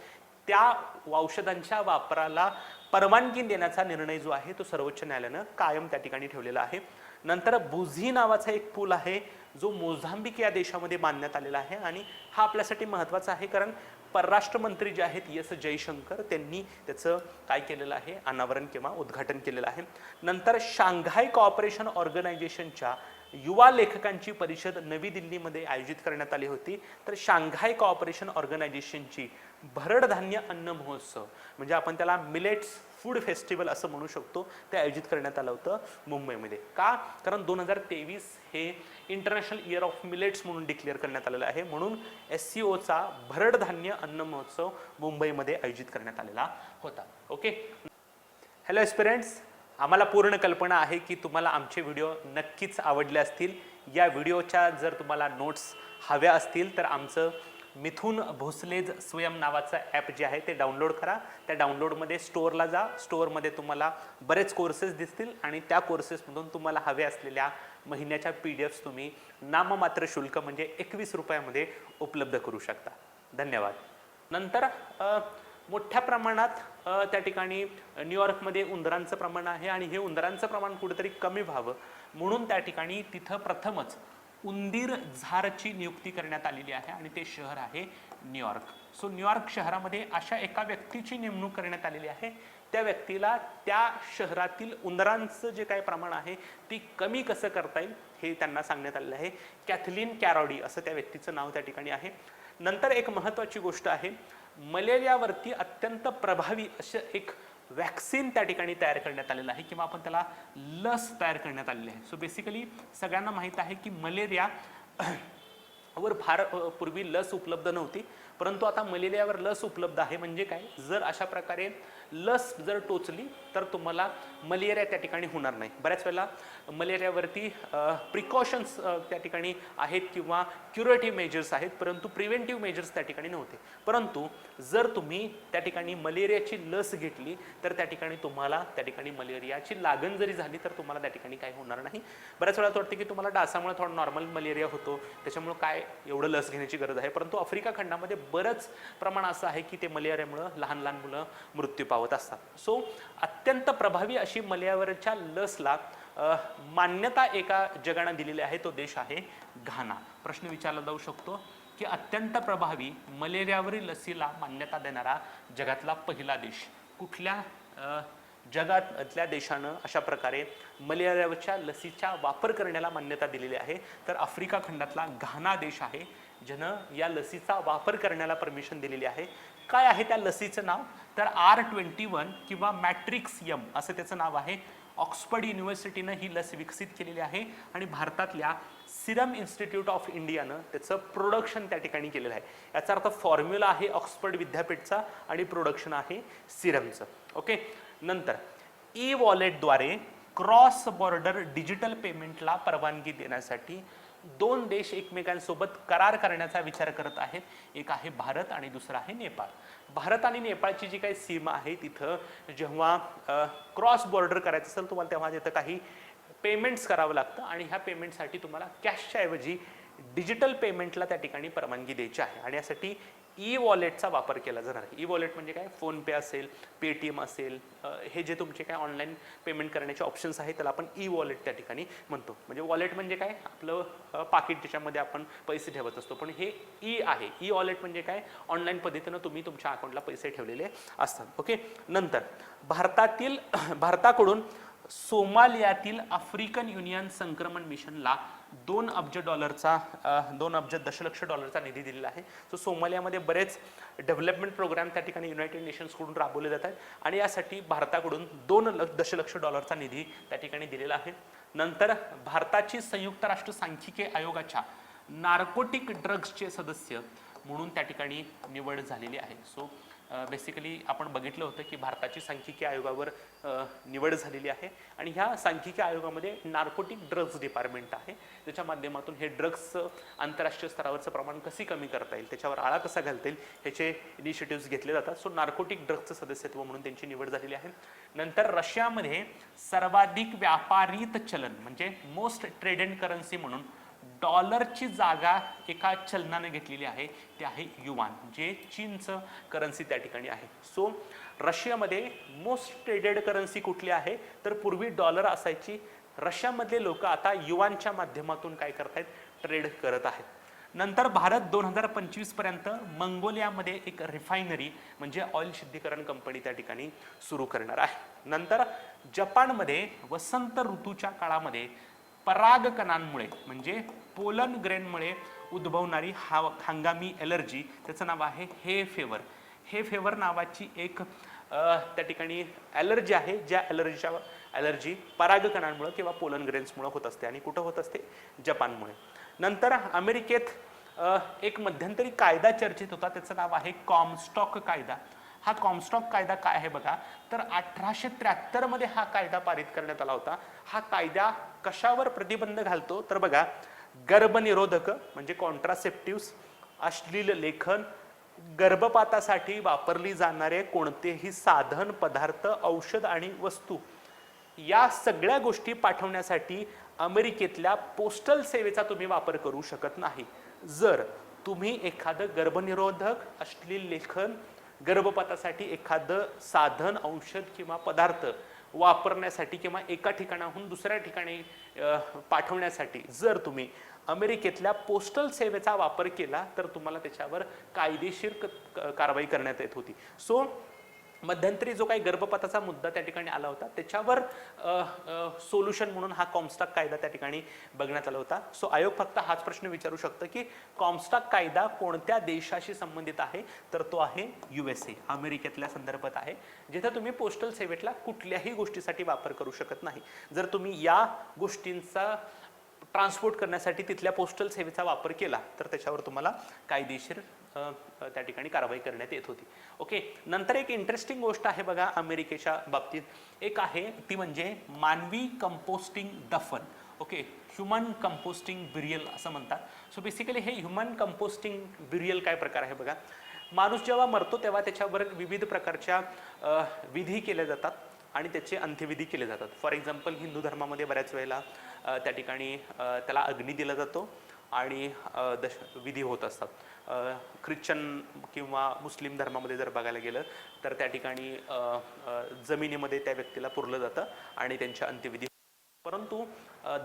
त्या औषधांच्या वापराला परवानगी देण्याचा निर्णय जो आहे तो सर्वोच्च न्यायालयानं कायम त्या ठिकाणी ठेवलेला आहे. नंतर बुझी नावाचा एक पूल आहे जो मोझांबिक या देशामध्ये बांधण्यात आलेला आहे आणि हा आपल्यासाठी महत्त्वाचा आहे कारण परराष्ट्र मंत्री जे आहेत एस जयशंकर त्यांनी त्याचं काय केलेलं आहे अनावरण किंवा उद्घाटन केलेलं आहे. नंतर शांघाय कोऑपरेशन ऑर्गनायझेशनच्या युवा लेखकांची परिषद नवी दिल्लीमध्ये आयोजित करण्यात आली होती. तर शांघाय कोऑपरेशन ऑर्गनायझेशनची भरड धान्य अन्न महोत्सव म्हणजे आपण त्याला मिलेट्स फूड फेस्टिवल असं म्हणू शकतो ते आयोजित करण्यात आलं होतं मुंबईमध्ये. का? कारण 2023 हे इंटरनॅशनल इयर ऑफ मिलेट्स म्हणून डिक्लेअर करण्यात आलेलं आहे. म्हणून SCOचा भरड धान्य अन्न महोत्सव मुंबईमध्ये आयोजित करण्यात आलेला होता. ओके. हॅलो एस्पिरंट्स, आम्हाला पूर्ण कल्पना आहे की तुम्हाला आमचे व्हिडिओ नक्कीच आवडले असतील. या व्हिडिओच्या जर तुम्हाला नोट्स हव्या असतील तर आमचं मिथुन भोसलेज स्वयं नावाचं ॲप जे आहे ते डाउनलोड करा. त्या डाउनलोडमध्ये स्टोअरला जा. स्टोअरमध्ये तुम्हाला बरेच कोर्सेस दिसतील आणि त्या कोर्सेसमधून तुम्हाला हवे असलेल्या महिन्याच्या PDFs तुम्ही नाममात्र शुल्क म्हणजे 21 रुपयामध्ये उपलब्ध करू शकता. धन्यवाद. नंतर मोठ्या प्रमाणात त्या ठिकाणी न्यूयॉर्कमध्ये उंदरांचं प्रमाण आहे आणि हे उंदरांचं प्रमाण कुठेतरी कमी व्हावं म्हणून त्या ठिकाणी तिथं प्रथमच उंदीर झारची नियुक्ती करण्यात आलेली आहे आणि ते शहर आहे न्यूयॉर्क. सो न्यूयॉर्क शहरामध्ये अशा एका व्यक्तीची नेमणूक करण्यात आलेली आहे. त्या व्यक्तीला त्या शहरातील उंदरांचं जे काही प्रमाण आहे ती कमी कसं करता येईल हे त्यांना सांगण्यात आलेलं आहे. कॅथलीन कॅरोडी असं त्या व्यक्तीचं नाव त्या ठिकाणी आहे. नंतर एक महत्त्वाची गोष्ट आहे, मलेरियावरती अत्यंत प्रभावी असं एक वॅक्सिन त्या ठिकाणी तयार करण्यात आलेलं आहे किंवा आपण त्याला लस तयार करण्यात आलेली आहे. सो बेसिकली सगळ्यांना माहीत आहे की मलेरिया वर फार पूर्वी लस उपलब्ध नव्हती, परंतु आता मलेरियावर लस उपलब्ध आहे. म्हणजे काय, जर अशा प्रकारे लस जर टोचली तर तुम्हाला मलेरिया त्या ठिकाणी होणार नाही. बऱ्याच वेळेला मलेरियावरती प्रिकॉशन्स त्या ठिकाणी आहेत किंवा क्युरेटिव्ह मेजर्स आहेत, परंतु प्रिव्हेंटिव्ह मेजर्स त्या ठिकाणी नव्हते. परंतु जर तुम्ही त्या ठिकाणी मलेरियाची लस घेतली तर त्या ठिकाणी तुम्हाला त्या ठिकाणी मलेरियाची लागण जरी झाली तर तुम्हाला त्या ठिकाणी काही होणार नाही. बऱ्याच वेळा वाटते की तुम्हाला डासामुळे थोडा नॉर्मल मलेरिया होतो त्याच्यामुळे काय एवढं लस घेण्याची गरज आहे, परंतु आफ्रिका खंडामध्ये बरंच प्रमाण असं आहे की ते मलेरियामुळे लहान लहान मुलं मृत्यू पावत असतात. सो अत्यंत प्रभावी अशी मलेरियावरच्या लसला मान्यता एका जगाने दिलेली आहे, तो देश आहे घाना. प्रश्न विचारला जाऊ शकतो की अत्यंत प्रभावी मलेरियावरील लसीला मान्यता देणारा जगातला पहिला देश कुठल्या जगातल्या देशानं अशा प्रकारे मलेरियावरच्या लसीचा वापर करण्याला मान्यता दिलेली आहे तर आफ्रिका खंडातला घाना देश आहे ज्यानं या लसीचा वापर करण्याला परमिशन दिलेली आहे. काय आहे त्या लसीचं नाव तर R21 किंवा मॅट्रिक्स M असं त्याचं नाव आहे. ऑक्सफर्ड युनिव्हर्सिटीनं ही लस विकसित केलेली आहे आणि भारतातल्या सिरम इन्स्टिट्यूट ऑफ इंडियानं त्याचं प्रोडक्शन त्या ठिकाणी केलेलं आहे. याचा अर्थ फॉर्म्युला आहे ऑक्सफर्ड विद्यापीठचा आणि प्रोडक्शन आहे सिरमचं. ओके. नंतर ई-वॉलेटद्वारे क्रॉस बॉर्डर डिजिटल पेमेंटला परवानगी देण्यासाठी दोन देश एकमेकांसोबत करार करण्याचा विचार करत आहेत. एक आहे भारत आणि दुसरा आहे नेपाळ. भारत आणि नेपाळची जी काही सीमा आहे तिथं जेव्हा क्रॉस बॉर्डर करायचं असेल तुम्हाला तेव्हा तिथं काही पेमेंट्स करावं लागतं आणि ह्या पेमेंटसाठी तुम्हाला कॅशच्या ऐवजी डिजिटल पेमेंटला त्या ठिकाणी परवानगी द्यायची आहे आणि यासाठी ई-वॉलेटचा वापर केला जाणार आहे. ई-वॉलेट म्हणजे काय, फोनपे असेल, पेटीएम असेल, हे जे तुमचे काय ऑनलाईन पेमेंट करण्याचे ऑप्शन्स आहेत त्याला आपण ई-वॉलेट त्या ठिकाणी म्हणतो. म्हणजे वॉलेट म्हणजे काय, आपलं पाकिट ज्याच्यामध्ये आपण पैसे ठेवत असतो, पण हे ई आहे. ई-वॉलेट म्हणजे काय, ऑनलाईन पद्धतीनं तुम्ही तुमच्या अकाउंटला पैसे ठेवलेले असतात. ओके. नंतर भारताकडून सोमालियातील आफ्रिकन युनियन संक्रमण मिशनला $2 दशलक्ष डॉलरचा निधी दिलेला आहे. सो सोमालियामध्ये बरेच डेव्हलपमेंट प्रोग्राम त्या ठिकाणी युनायटेड नेशन्सकडून राबवले जात आहेत आणि यासाठी भारताकडून $2 दशलक्ष डॉलरचा निधी त्या ठिकाणी दिलेला आहे. नंतर भारताची संयुक्त राष्ट्र सांख्यिकी आयोगाच्या नार्कोटिक ड्रग्सचे सदस्य म्हणून त्या ठिकाणी निवड झालेली आहे. सो बेसिकली आपण बघितलं होतं की भारताची सांख्यिकी आयोगावर निवड झालेली आहे आणि ह्या सांख्यिकी आयोगामध्ये नार्कोटिक ड्रग्ज डिपार्टमेंट आहे, त्याच्या माध्यमातून हे ड्रग्सचं आंतरराष्ट्रीय स्तरावरचं प्रमाण कसे कमी करता येईल, त्याच्यावर आळा कसा घालता येईल, ह्याचे इनिशिएटिव्ह घेतले जातात. सो नार्कोटिक ड्रग्सचं सदस्यत्व म्हणून त्यांची निवड झालेली आहे. नंतर रशियामध्ये सर्वाधिक व्यापारित चलन म्हणजे मोस्ट ट्रेडेड करन्सी म्हणून डॉलरची जागा एका चलनाने घेतलेली आहे, ते आहे युआन, जे चीनचं करन्सी त्या ठिकाणी आहे. सो रशियामध्ये मोस्ट ट्रेडेड करन्सी कुठली आहे, तर पूर्वी डॉलर असायची. रशियामधले लोक आता युआनच्या माध्यमातून काय करतायत, ट्रेड करत आहेत. नंतर भारत 2025 पर्यंत मंगोलियामध्ये एक रिफायनरी म्हणजे ऑइल शुद्धीकरण कंपनी त्या ठिकाणी सुरू करणार आहे. नंतर जपानमध्ये वसंत ऋतूच्या काळामध्ये परागकणांमुळे म्हणजे पोलन ग्रेनमुळे उद्भवणारी हंगामी एलर्जी, त्याचं नाव आहे हे फेवर. हे फेवर नावाची एक त्या ठिकाणी ॲलर्जी आहे, ज्या ॲलर्जी परागकणांमुळे किंवा पोलन ग्रेन्समुळे होत असते. आणि कुठं होत असते, जपानमुळे. नंतर अमेरिकेत एक मध्यंतरी कायदा चर्चेत होता, त्याचं नाव आहे कॉमस्टॉक कायदा. हा कॉमस्टॉक कायदा काय आहे बघा, तर 1873 मध्ये हा कायदा पारित करण्यात आला होता. हा कायदा कशावर प्रतिबंध घालतो, तर बघा गर्भनिरोधक म्हणजे कॉन्ट्रासेप्टिव्स, अश्लील लेखन, गर्भपातासाठी वापरली जाणारे कोणतेही साधन, पदार्थ, औषध आणि वस्तू या सगळ्या गोष्टी पाठवण्यासाठी अमेरिकेतल्या पोस्टल सेवेचा तुम्ही वापर करू शकत नाही. जर तुम्ही एखादं गर्भनिरोधक, अश्लील लेखन, गर्भपातासाठी एखादं साधन, औषध किंवा पदार्थ वापरण्यासाठी किंवा एका ठिकाणाहून दुसऱ्या ठिकाणी पाठवण्यासाठी जर तुम्ही अमेरिकेतल्या पोस्टल सेवेचा वापर केला तर तुम्हाला त्याच्यावर कायदेशीर कारवाई करण्यात येत होती. सो मध्यंतरी जो काही गर्भपाताचा मुद्दा त्या ठिकाणी आला होता त्याच्यावर सोल्युशन म्हणून हा कॉमस्टॉक कायदा त्या ठिकाणी बघण्यात आला होता. सो आयोग फक्त हाच प्रश्न विचारू शकतं की कॉमस्टॉक कायदा कोणत्या देशाशी संबंधित आहे, तर तो आहे USA, अमेरिकेतल्या संदर्भात आहे, जिथे तुम्ही पोस्टल सेवेतला कुठल्याही गोष्टीसाठी वापर करू शकत नाही. जर तुम्ही या गोष्टींचा ट्रान्सपोर्ट करण्यासाठी तिथल्या पोस्टल सेवेचा वापर केला तर त्याच्यावर तुम्हाला कायदेशीर त्या ठिकाणी कारवाई करण्यात येत होती. ओके. नंतर एक इंटरेस्टिंग गोष्ट आहे बघा अमेरिकेच्या बाबतीत, एक आहे ती म्हणजे मानवी कंपोस्टिंग दफन. ओके, ह्युमन कंपोस्टिंग ब्युरियल असं म्हणतात. सो बेसिकली हे ह्युमन कंपोस्टिंग ब्युरियल काय प्रकार आहे बघा. माणूस जेव्हा मरतो तेव्हा त्याच्यावर विविध प्रकारच्या विधी केल्या जातात आणि त्याचे अंत्यविधी केले जातात. फॉर एक्झाम्पल हिंदू धर्मामध्ये बऱ्याच वेळेला त्या ठिकाणी त्याला अग्नी दिला जातो आणि विधी होत असतात. ख्रिश्चन किंवा मुस्लिम धर्मामध्ये जर बघायला गेलं तर त्या ठिकाणी जमिनीमध्ये त्या व्यक्तीला पुरलं जातं आणि त्यांच्या अंत्यविधी. परंतु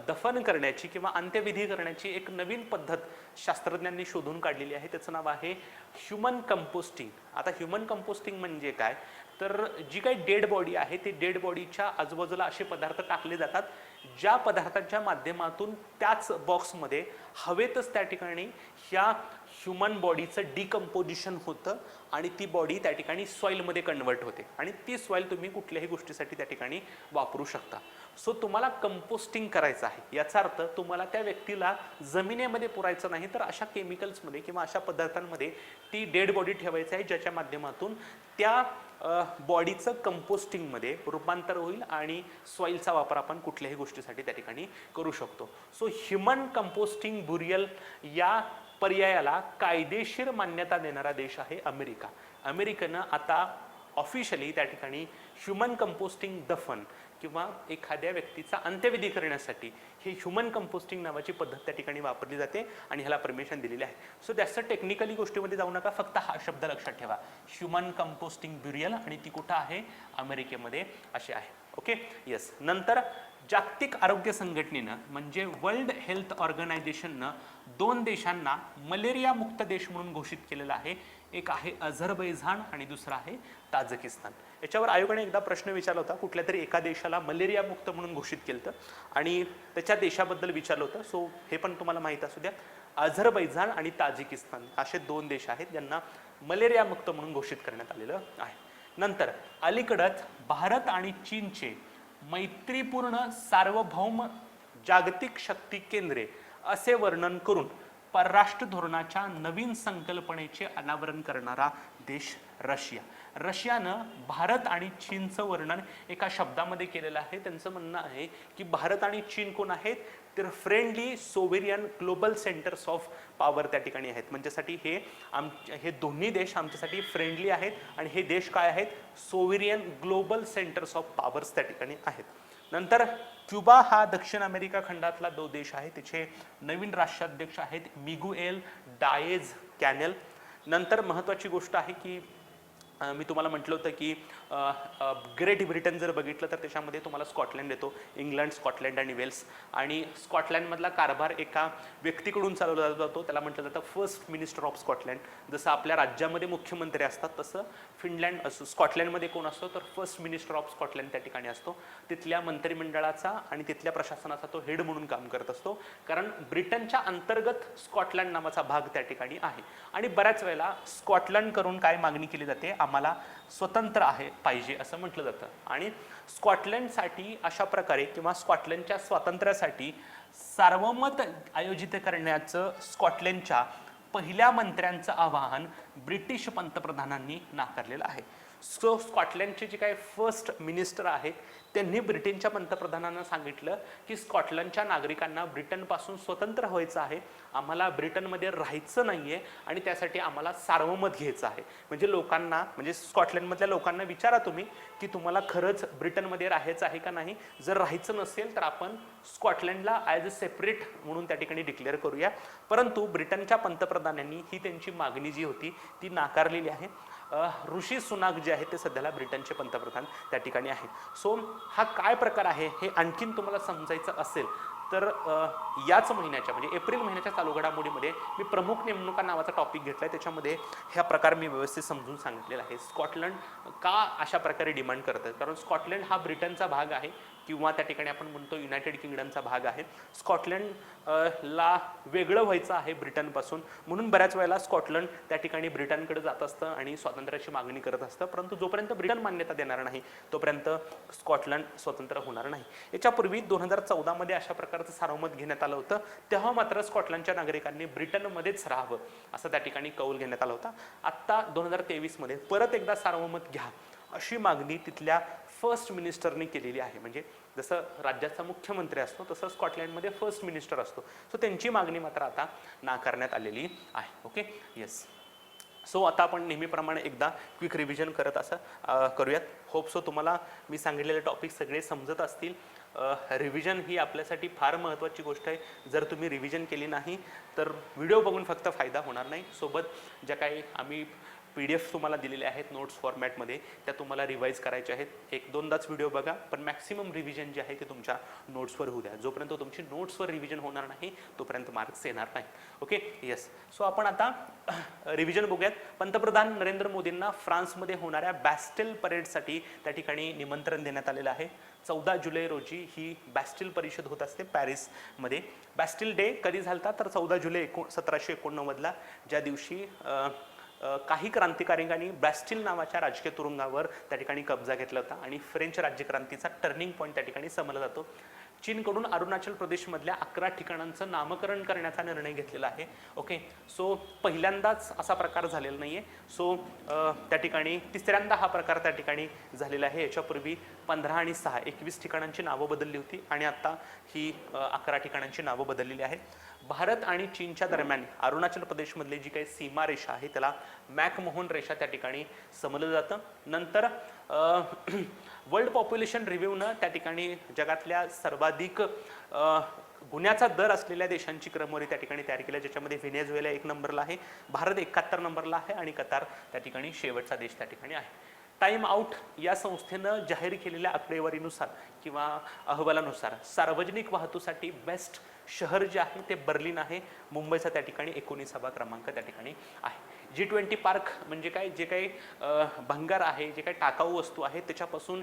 दफन करण्याची किंवा अंत्यविधी करण्याची एक नवीन पद्धत शास्त्रज्ञांनी शोधून काढलेली आहे, त्याचं नाव आहे ह्युमन कंपोस्टिंग. आता ह्युमन कंपोस्टिंग म्हणजे काय, तर जी काही डेड बॉडी आहे ती डेड बॉडीच्या आजूबाजूला असे पदार्थ टाकले जातात ज्या पदार्थांच्या माध्यमातून त्याच बॉक्समध्ये हवेतच त्या ठिकाणी ह्या ह्युमन बॉडीचं डिकम्पोजिशन होतं आणि ती बॉडी त्या ठिकाणी सॉईलमध्ये कन्वर्ट होते आणि ती सॉईल तुम्ही कुठल्याही गोष्टीसाठी त्या ठिकाणी वापरू शकता. सो तुम्हाला कंपोस्टिंग करायचं आहे, याचा अर्थ तुम्हाला त्या व्यक्तीला जमिनीमध्ये पुरायचं नाही तर अशा केमिकल्समध्ये किंवा अशा पदार्थांमध्ये ती डेड बॉडी ठेवायचं आहे ज्याच्या माध्यमातून त्या बॉडीचं कंपोस्टिंगमध्ये रूपांतर होईल आणि सॉईलचा वापर आपण कुठल्याही गोष्टीसाठी त्या ठिकाणी करू शकतो. सो ह्युमन कंपोस्टिंग ब्युरियल या पर्यायाला कायदेशीर मान्यता देणारा देश आहे अमेरिका. अमेरिकेनं आता ऑफिशियली त्या ठिकाणी ह्युमन कंपोस्टिंग दफन किंवा एखाद्या व्यक्तीचा अंत्यविधी करण्यासाठी ही ह्युमन कंपोस्टिंग नावाची पद्धत त्या ठिकाणी वापरली जाते आणि ह्याला परमिशन दिलेली आहे. सो जास्त टेक्निकली गोष्टीमध्ये जाऊ नका, फक्त हा शब्द लक्षात ठेवा, ह्युमन कंपोस्टिंग ब्युरियल, आणि ती कुठं आहे, अमेरिकेमध्ये असे आहे. Okay, yes. नंतर जागतिक आरोग्य संघटनेनं म्हणजे वर्ल्ड हेल्थ ऑर्गनायझेशननं 2 देशांना मलेरिया मुक्त देश म्हणून घोषित केलेलं आहे. एक आहे अझरबैजान आणि दुसरा आहे ताजिकिस्तान. याच्यावर आयोगाने एकदा प्रश्न विचारला होता, कुठल्या तरी एका देशाला मलेरिया मुक्त म्हणून घोषित केलं होतं आणि त्याच्या देशाबद्दल विचारलं होतं. सो हे पण तुम्हाला माहीत असू द्या, अझरबैजान आणि ताजिकिस्तान असे 2 देश आहेत ज्यांना मलेरिया मुक्त म्हणून घोषित करण्यात आलेलं आहे. नंतर अलीकडच भारत आणि चीनचे मैत्रीपूर्ण सार्वभौम जागतिक शक्ती केंद्रे असे वर्णन करून परराष्ट्र धोरणाच्या नवीन संकल्पनेचे अनावरण करणारा देश रशिया. रशियानं भारत आणि चीनचं वर्णन एका शब्दामध्ये केलेलं आहे. त्यांचं म्हणणं आहे की भारत आणि चीन कोण आहेत, तर friendly sovereign global centers of power त्या ठिकाणी आहेत. म्हणजेसाठी हे दोन्ही देश आमच्यासाठी फ्रेंडली आहेत आणि हे देश काय आहेत, सोव्हेरियन ग्लोबल सेंटर्स ऑफ पॉवर्स त्या ठिकाणी आहेत. नंतर क्युबा हा दक्षिण अमेरिका खंडातला देश आहे. त्याचे नवीन राष्ट्राध्यक्ष आहेत मिगुएल डायेज कॅनेल. नंतर महत्त्वाची गोष्ट आहे की मी तुम्हाला म्हटलं होतं की ग्रेट ब्रिटन जर बघितलं तर त्याच्यामध्ये तुम्हाला स्कॉटलंड येतो, इंग्लंड, स्कॉटलंड आणि वेल्स. आणि स्कॉटलंडमधला कारभार एका व्यक्तीकडून चालवला जातो, त्याला म्हटलं जातं फर्स्ट मिनिस्टर ऑफ स्कॉटलंड. जसं आपल्या राज्यामध्ये मुख्यमंत्री असतात तसं स्कॉटलंडमध्ये कोण असतो, तर फर्स्ट मिनिस्टर ऑफ स्कॉटलंड त्या ठिकाणी असतो. तिथल्या मंत्रिमंडळाचा आणि तिथल्या प्रशासनाचा तो हेड म्हणून काम करत असतो, कारण ब्रिटनच्या अंतर्गत स्कॉटलंड नावाचा भाग त्या ठिकाणी आहे. आणि बऱ्याच वेळेला स्कॉटलंड करून काय मागणी केली जाते, आम्हाला स्वतंत्र आहे पाहिजे असं म्हटलं जातं. आणि स्कॉटलंडसाठी अशा प्रकारे किंवा स्कॉटलंडच्या स्वातंत्र्यासाठी सार्वमत आयोजित करण्याचं स्कॉटलंडच्या पहिल्या मंत्र्यांचं आवाहन ब्रिटिश पंतप्रधानांनी नाकारलेलं आहे. सो स्कॉटलंडचे जे काही फर्स्ट मिनिस्टर आहेत त्यांनी ब्रिटनच्या पंतप्रधानांना सांगितलं की स्कॉटलंडच्या नागरिकांना ब्रिटनपासून स्वतंत्र व्हायचं आहे, आम्हाला ब्रिटनमध्ये राहायचं नाहीये आणि त्यासाठी आम्हाला सार्वमत घ्यायचं आहे. म्हणजे लोकांना, म्हणजे स्कॉटलंडमधल्या लोकांना विचारा तुम्ही की तुम्हाला खरंच ब्रिटनमध्ये राहायचं आहे का नाही. जर राहायचं नसेल तर आपण स्कॉटलंडला ॲज अ सेपरेट म्हणून त्या ठिकाणी डिक्लेअर करूया. परंतु ब्रिटनच्या पंतप्रधानांनी ही त्यांची मागणी जी होती ती नाकारलेली आहे. ऋषी सुनाक जे आहेत ते सध्याला ब्रिटनचे पंतप्रधान त्या ठिकाणी आहेत. सो हा काय प्रकार आहे हे आणखीन तुम्हाला समजायचं असेल तर याच महिन्याच्या म्हणजे एप्रिल महिन्याच्या चालू घडामोडीमध्ये मी प्रमुख नेमणुका नावाचा टॉपिक घेतलाय. त्याच्यामध्ये ह्या प्रकार मी व्यवस्थित समजून सांगितलेला आहे. स्कॉटलंड का अशा प्रकारे डिमांड करतात, कारण स्कॉटलंड हा ब्रिटनचा भाग आहे किंवा त्या ठिकाणी आपण म्हणतो युनायटेड किंगडमचा भाग आहे. स्कॉटलंडला वेगळं व्हायचं आहे ब्रिटनपासून, म्हणून बऱ्याच वेळेला स्कॉटलंड त्या ठिकाणी ब्रिटनकडे जात असतं आणि स्वातंत्र्याची मागणी करत असतं. परंतु जोपर्यंत ब्रिटन मान्यता देणार नाही तोपर्यंत स्कॉटलंड स्वतंत्र होणार नाही. याच्यापूर्वी 2014 मध्ये अशा प्रकारचं सार्वमत घेण्यात आलं होतं. तेव्हा मात्र स्कॉटलंडच्या नागरिकांनी ब्रिटनमध्येच राहावं असं त्या ठिकाणी कौल घेण्यात आला होता. आत्ता 2023 मध्ये परत एकदा सार्वमत घ्या अशी मागणी तिथल्या फर्स्ट मिनिस्टरने केलेली आहे. म्हणजे जसं राज्याचा मुख्यमंत्री असतो तसं स्कॉटलंडमध्ये फर्स्ट मिनिस्टर असतो. सो त्यांची मागणी मात्र आता नाकारण्यात आलेली आहे. Okay, yes. सो आता आपण नेहमीप्रमाणे एकदा क्विक रिव्हिजन करत असं करूयात. होप सो तुम्हाला मी सांगितलेले टॉपिक सगळे समजत असतील. रिव्हिजन ही आपल्यासाठी फार महत्त्वाची गोष्ट आहे. जर तुम्ही रिव्हिजन केली नाही तर व्हिडिओ बघून फक्त फायदा होणार नाही, सोबत ज्या काही आम्ही PDF तुम्हाला दिलेले आहेत नोट्स फॉर्मॅटमध्ये त्या तुम्हाला रिवाईज करायच्या आहेत. एक दोनदाच व्हिडिओ बघा, पण मॅक्सिमम रिव्हिजन जे आहे ते तुमच्या नोट्सवर होऊ द्या. जोपर्यंत तुमची नोट्सवर रिव्हिजन होणार नाही तोपर्यंत मार्क्स येणार नाही. Okay, yes. सो आपण आता रिव्हिजन बघूयात. पंतप्रधान नरेंद्र मोदींना फ्रान्समध्ये होणाऱ्या बॅस्टिल परेडसाठी त्या ठिकाणी निमंत्रण देण्यात आलेलं आहे. 14 जुलै रोजी ही बॅस्टिल परिषद होत असते पॅरिसमध्ये. बॅस्टिल डे कधी झालता, तर 14 जुलै 1789ला, ज्या दिवशी काही क्रांतिकारिकांनी बॅस्टिल नावाच्या राजकीय तुरुंगावर त्या ठिकाणी कब्जा घेतला होता आणि फ्रेंच राज्यक्रांतीचा टर्निंग पॉईंट त्या ठिकाणी समजला जातो. चीनकडून अरुणाचल प्रदेशमधल्या 11 ठिकाणांचं नामकरण करण्याचा निर्णय घेतलेला आहे. ओके, सो पहिल्यांदाच असा प्रकार झालेला नाहीये. सो त्या ठिकाणी तिसऱ्यांदा हा प्रकार त्या ठिकाणी झालेला आहे. याच्यापूर्वी 15 आणि 6 21 ठिकाणांची नावं बदलली होती आणि आता ही 11 ठिकाणांची नावं बदललेली आहेत. भारत आणि चीनच्या दरम्यान अरुणाचल प्रदेशमधली जी काही सीमारेषा आहे त्याला मॅकमोहन रेषा त्या ठिकाणी समजलं जातं. नंतर वर्ल्ड पॉप्युलेशन रिव्ह्यूनं त्या ठिकाणी जगातल्या सर्वाधिक गुन्ह्याचा दर असलेल्या देशांची क्रमवारी त्या ठिकाणी तयार केली, ज्याच्यामध्ये व्हेनेझुएला 1 नंबरला आहे, भारत 71 नंबरला आहे आणि कतार त्या ठिकाणी शेवटचा देश त्या ठिकाणी आहे. टाइम आउट या संस्थेनं जाहीर केलेल्या आकडेवारीनुसार किंवा अहवालानुसार सार्वजनिक वाहतुकीसाठी बेस्ट शहर जे आहे ते बर्लिन आहे. मुंबईचा त्या ठिकाणी 19वा क्रमांक त्या ठिकाणी आहे. G20 पार्क म्हणजे काय, जे काही भंगार आहे, जे काही टाकाऊ वस्तू आहे त्याच्यापासून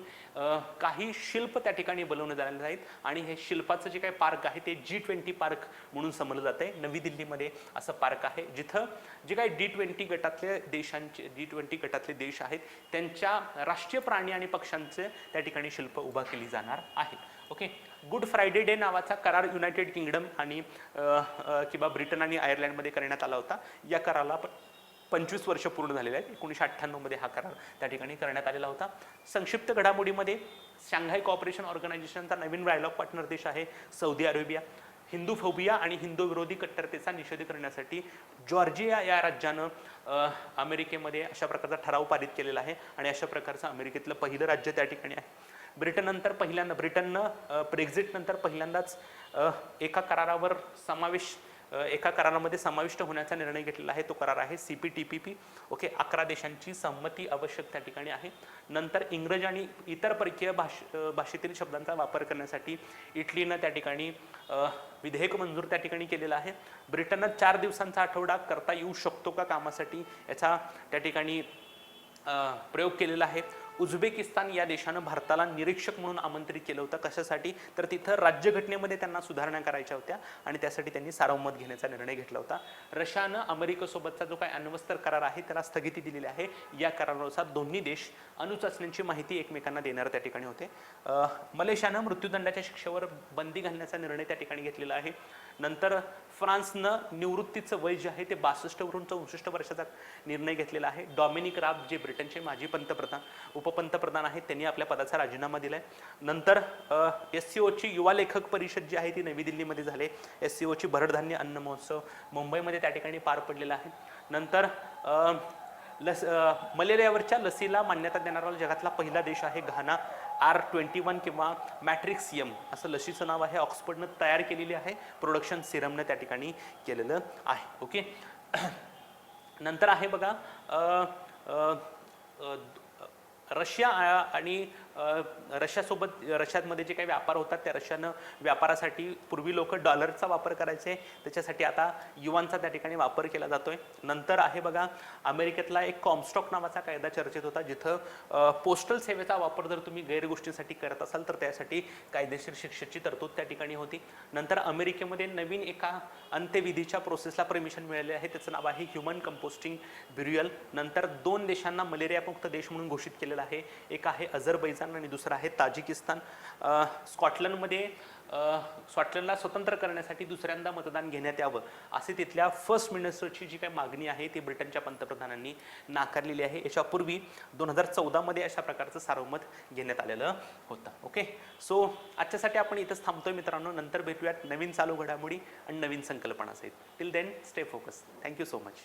काही शिल्प त्या ठिकाणी बनवले झालेले आहेत आणि हे शिल्पाचं जे काही पार्क आहे ते G20 पार्क म्हणून समजलं जात आहे. नवी दिल्लीमध्ये असं पार्क आहे जिथं जे काही G20 गटातले देश आहेत त्यांच्या राष्ट्रीय प्राणी आणि पक्ष्यांचे त्या ठिकाणी शिल्प उभा केली जाणार आहेत. ओके. गुड फ्रायडे डे नावाचा करार युनायटेड किंगडम आणि किंवा ब्रिटन आणि आयर्लंडमध्ये करण्यात आला होता. या कराराला 25 वर्ष पूर्ण झालेले आहेत. 1998 मध्ये हा करार त्या ठिकाणी करण्यात आलेला होता. संक्षिप्त घडामोडीमध्ये शांघाय कॉपरेशन ऑर्गनायझेशनचा नवीन डायलॉग पार्टनर देश आहे सौदी अरेबिया. हिंदू फोबिया आणि हिंदू विरोधी कट्टरतेचा निषेध करण्यासाठी जॉर्जिया या राज्यानं अमेरिकेमध्ये अशा प्रकारचा ठराव पारित केलेला आहे आणि अशा प्रकारचं अमेरिकेतलं पहिलं राज्य त्या ठिकाणी आहे. ब्रिटननं ब्रेक्झिट नंतर पहिल्यांदाच एका करारामध्ये समाविष्ट होण्याचा निर्णय घेतलेला आहे. तो करार आहे CPTPP. ओके. 11 देशांची संमती आवश्यक त्या ठिकाणी आहे. नंतर इंग्रजी आणि इतर परकीय भाषेतील शब्दांचा वापर करण्यासाठी इटलीनं त्या ठिकाणी विधेयक मंजूर त्या ठिकाणी केलेलं आहे. ब्रिटननं 4 दिवसांचा आठवडा करता येऊ शकतो का कामासाठी याचा त्या ठिकाणी प्रयोग केलेला आहे. उझबेकिस्तान या देशानं भारताला निरीक्षक म्हणून आमंत्रित केलं होतं. कशासाठी? तर तिथं राज्यघटनेमध्ये त्यांना सुधारणा करायच्या होत्या आणि त्यासाठी त्यांनी सार्वमत घेण्याचा निर्णय घेतला होता. रशियानं अमेरिकेसोबतचा जो काही अण्वस्त्र करार आहे त्याला स्थगिती दिलेली आहे. या करारानुसार दोन्ही देश अणुचाचण्यांची माहिती एकमेकांना देणार त्या ठिकाणी होते. मलेशियानं मृत्यूदंडाच्या शिक्षेवर बंदी घालण्याचा निर्णय त्या ठिकाणी घेतलेला आहे. नंतर फ्रान्सनं निवृत्तीचं वय जे आहे ते 62 वरून 64 वर्षाचा निर्णय घेतलेला आहे. डॉमिनिक राब जे ब्रिटनचे माजी उपपंतप्रधान आहेत त्यांनी आपल्या पदाचा राजीनामा दिलाय. नंतर SCOची युवा लेखक परिषद जी आहे ती नवी दिल्लीमध्ये झाली. SCOची भरडधान्य अन्न महोत्सव मुंबईमध्ये त्या ठिकाणी पार पडलेला आहे. नंतर मलेरियावरच्या लसीला मान्यता देणारा जगातला पहिला देश आहे घाना. R21 किंवा मॅट्रिक्सियम असं लसीचं नाव आहे. ऑक्सफर्डनं तयार केलेली आहे. प्रोडक्शन सिरमनं त्या ठिकाणी केलेलं आहे. ओके. नंतर आहे बघा रशिया आणि रशियामध्ये जे काही व्यापार होतात त्या रशियानं व्यापारासाठी पूर्वी लोक डॉलरचा वापर करायचे, त्याच्यासाठी आता युवानचा त्या ठिकाणी वापर केला जातोय. नंतर आहे बघा अमेरिकेतला एक कॉमस्टॉक नावाचा कायदा चर्चेत होता, जिथं पोस्टल सेवेचा वापर जर तुम्ही गैरगोष्टींसाठी करत असाल तर त्यासाठी कायदेशीर शिक्षेची तरतूद त्या ठिकाणी होती. नंतर अमेरिकेमध्ये नवीन एका अंत्यविधीच्या प्रोसेसला परमिशन मिळाले आहे, त्याचं नाव आहे ह्युमन कंपोस्टिंग ब्युरियल. नंतर 2 देशांना मलेरियामुक्त देश म्हणून घोषित केलेलं आहे. एक आहे अझरबैजान आणि दुसरा आहे ताजिकिस्तान. स्कॉटलंडला स्वतंत्र करण्यासाठी दुसऱ्यांदा मतदान घेण्यात यावं असे तिथल्या फर्स्ट मिनिस्टरची जी काही मागणी आहे ती ब्रिटनच्या पंतप्रधानांनी नाकारलेली आहे. याच्यापूर्वी 2014 मध्ये अशा प्रकारचं सार्वमत घेण्यात आलेलं होतं. ओके. सो आजच्यासाठी आपण इथंच थांबतोय मित्रांनो. नंतर भेटूयात नवीन चालू घडामोडी आणि नवीन संकल्पना सहित. Till then stay focus. Thank you so much.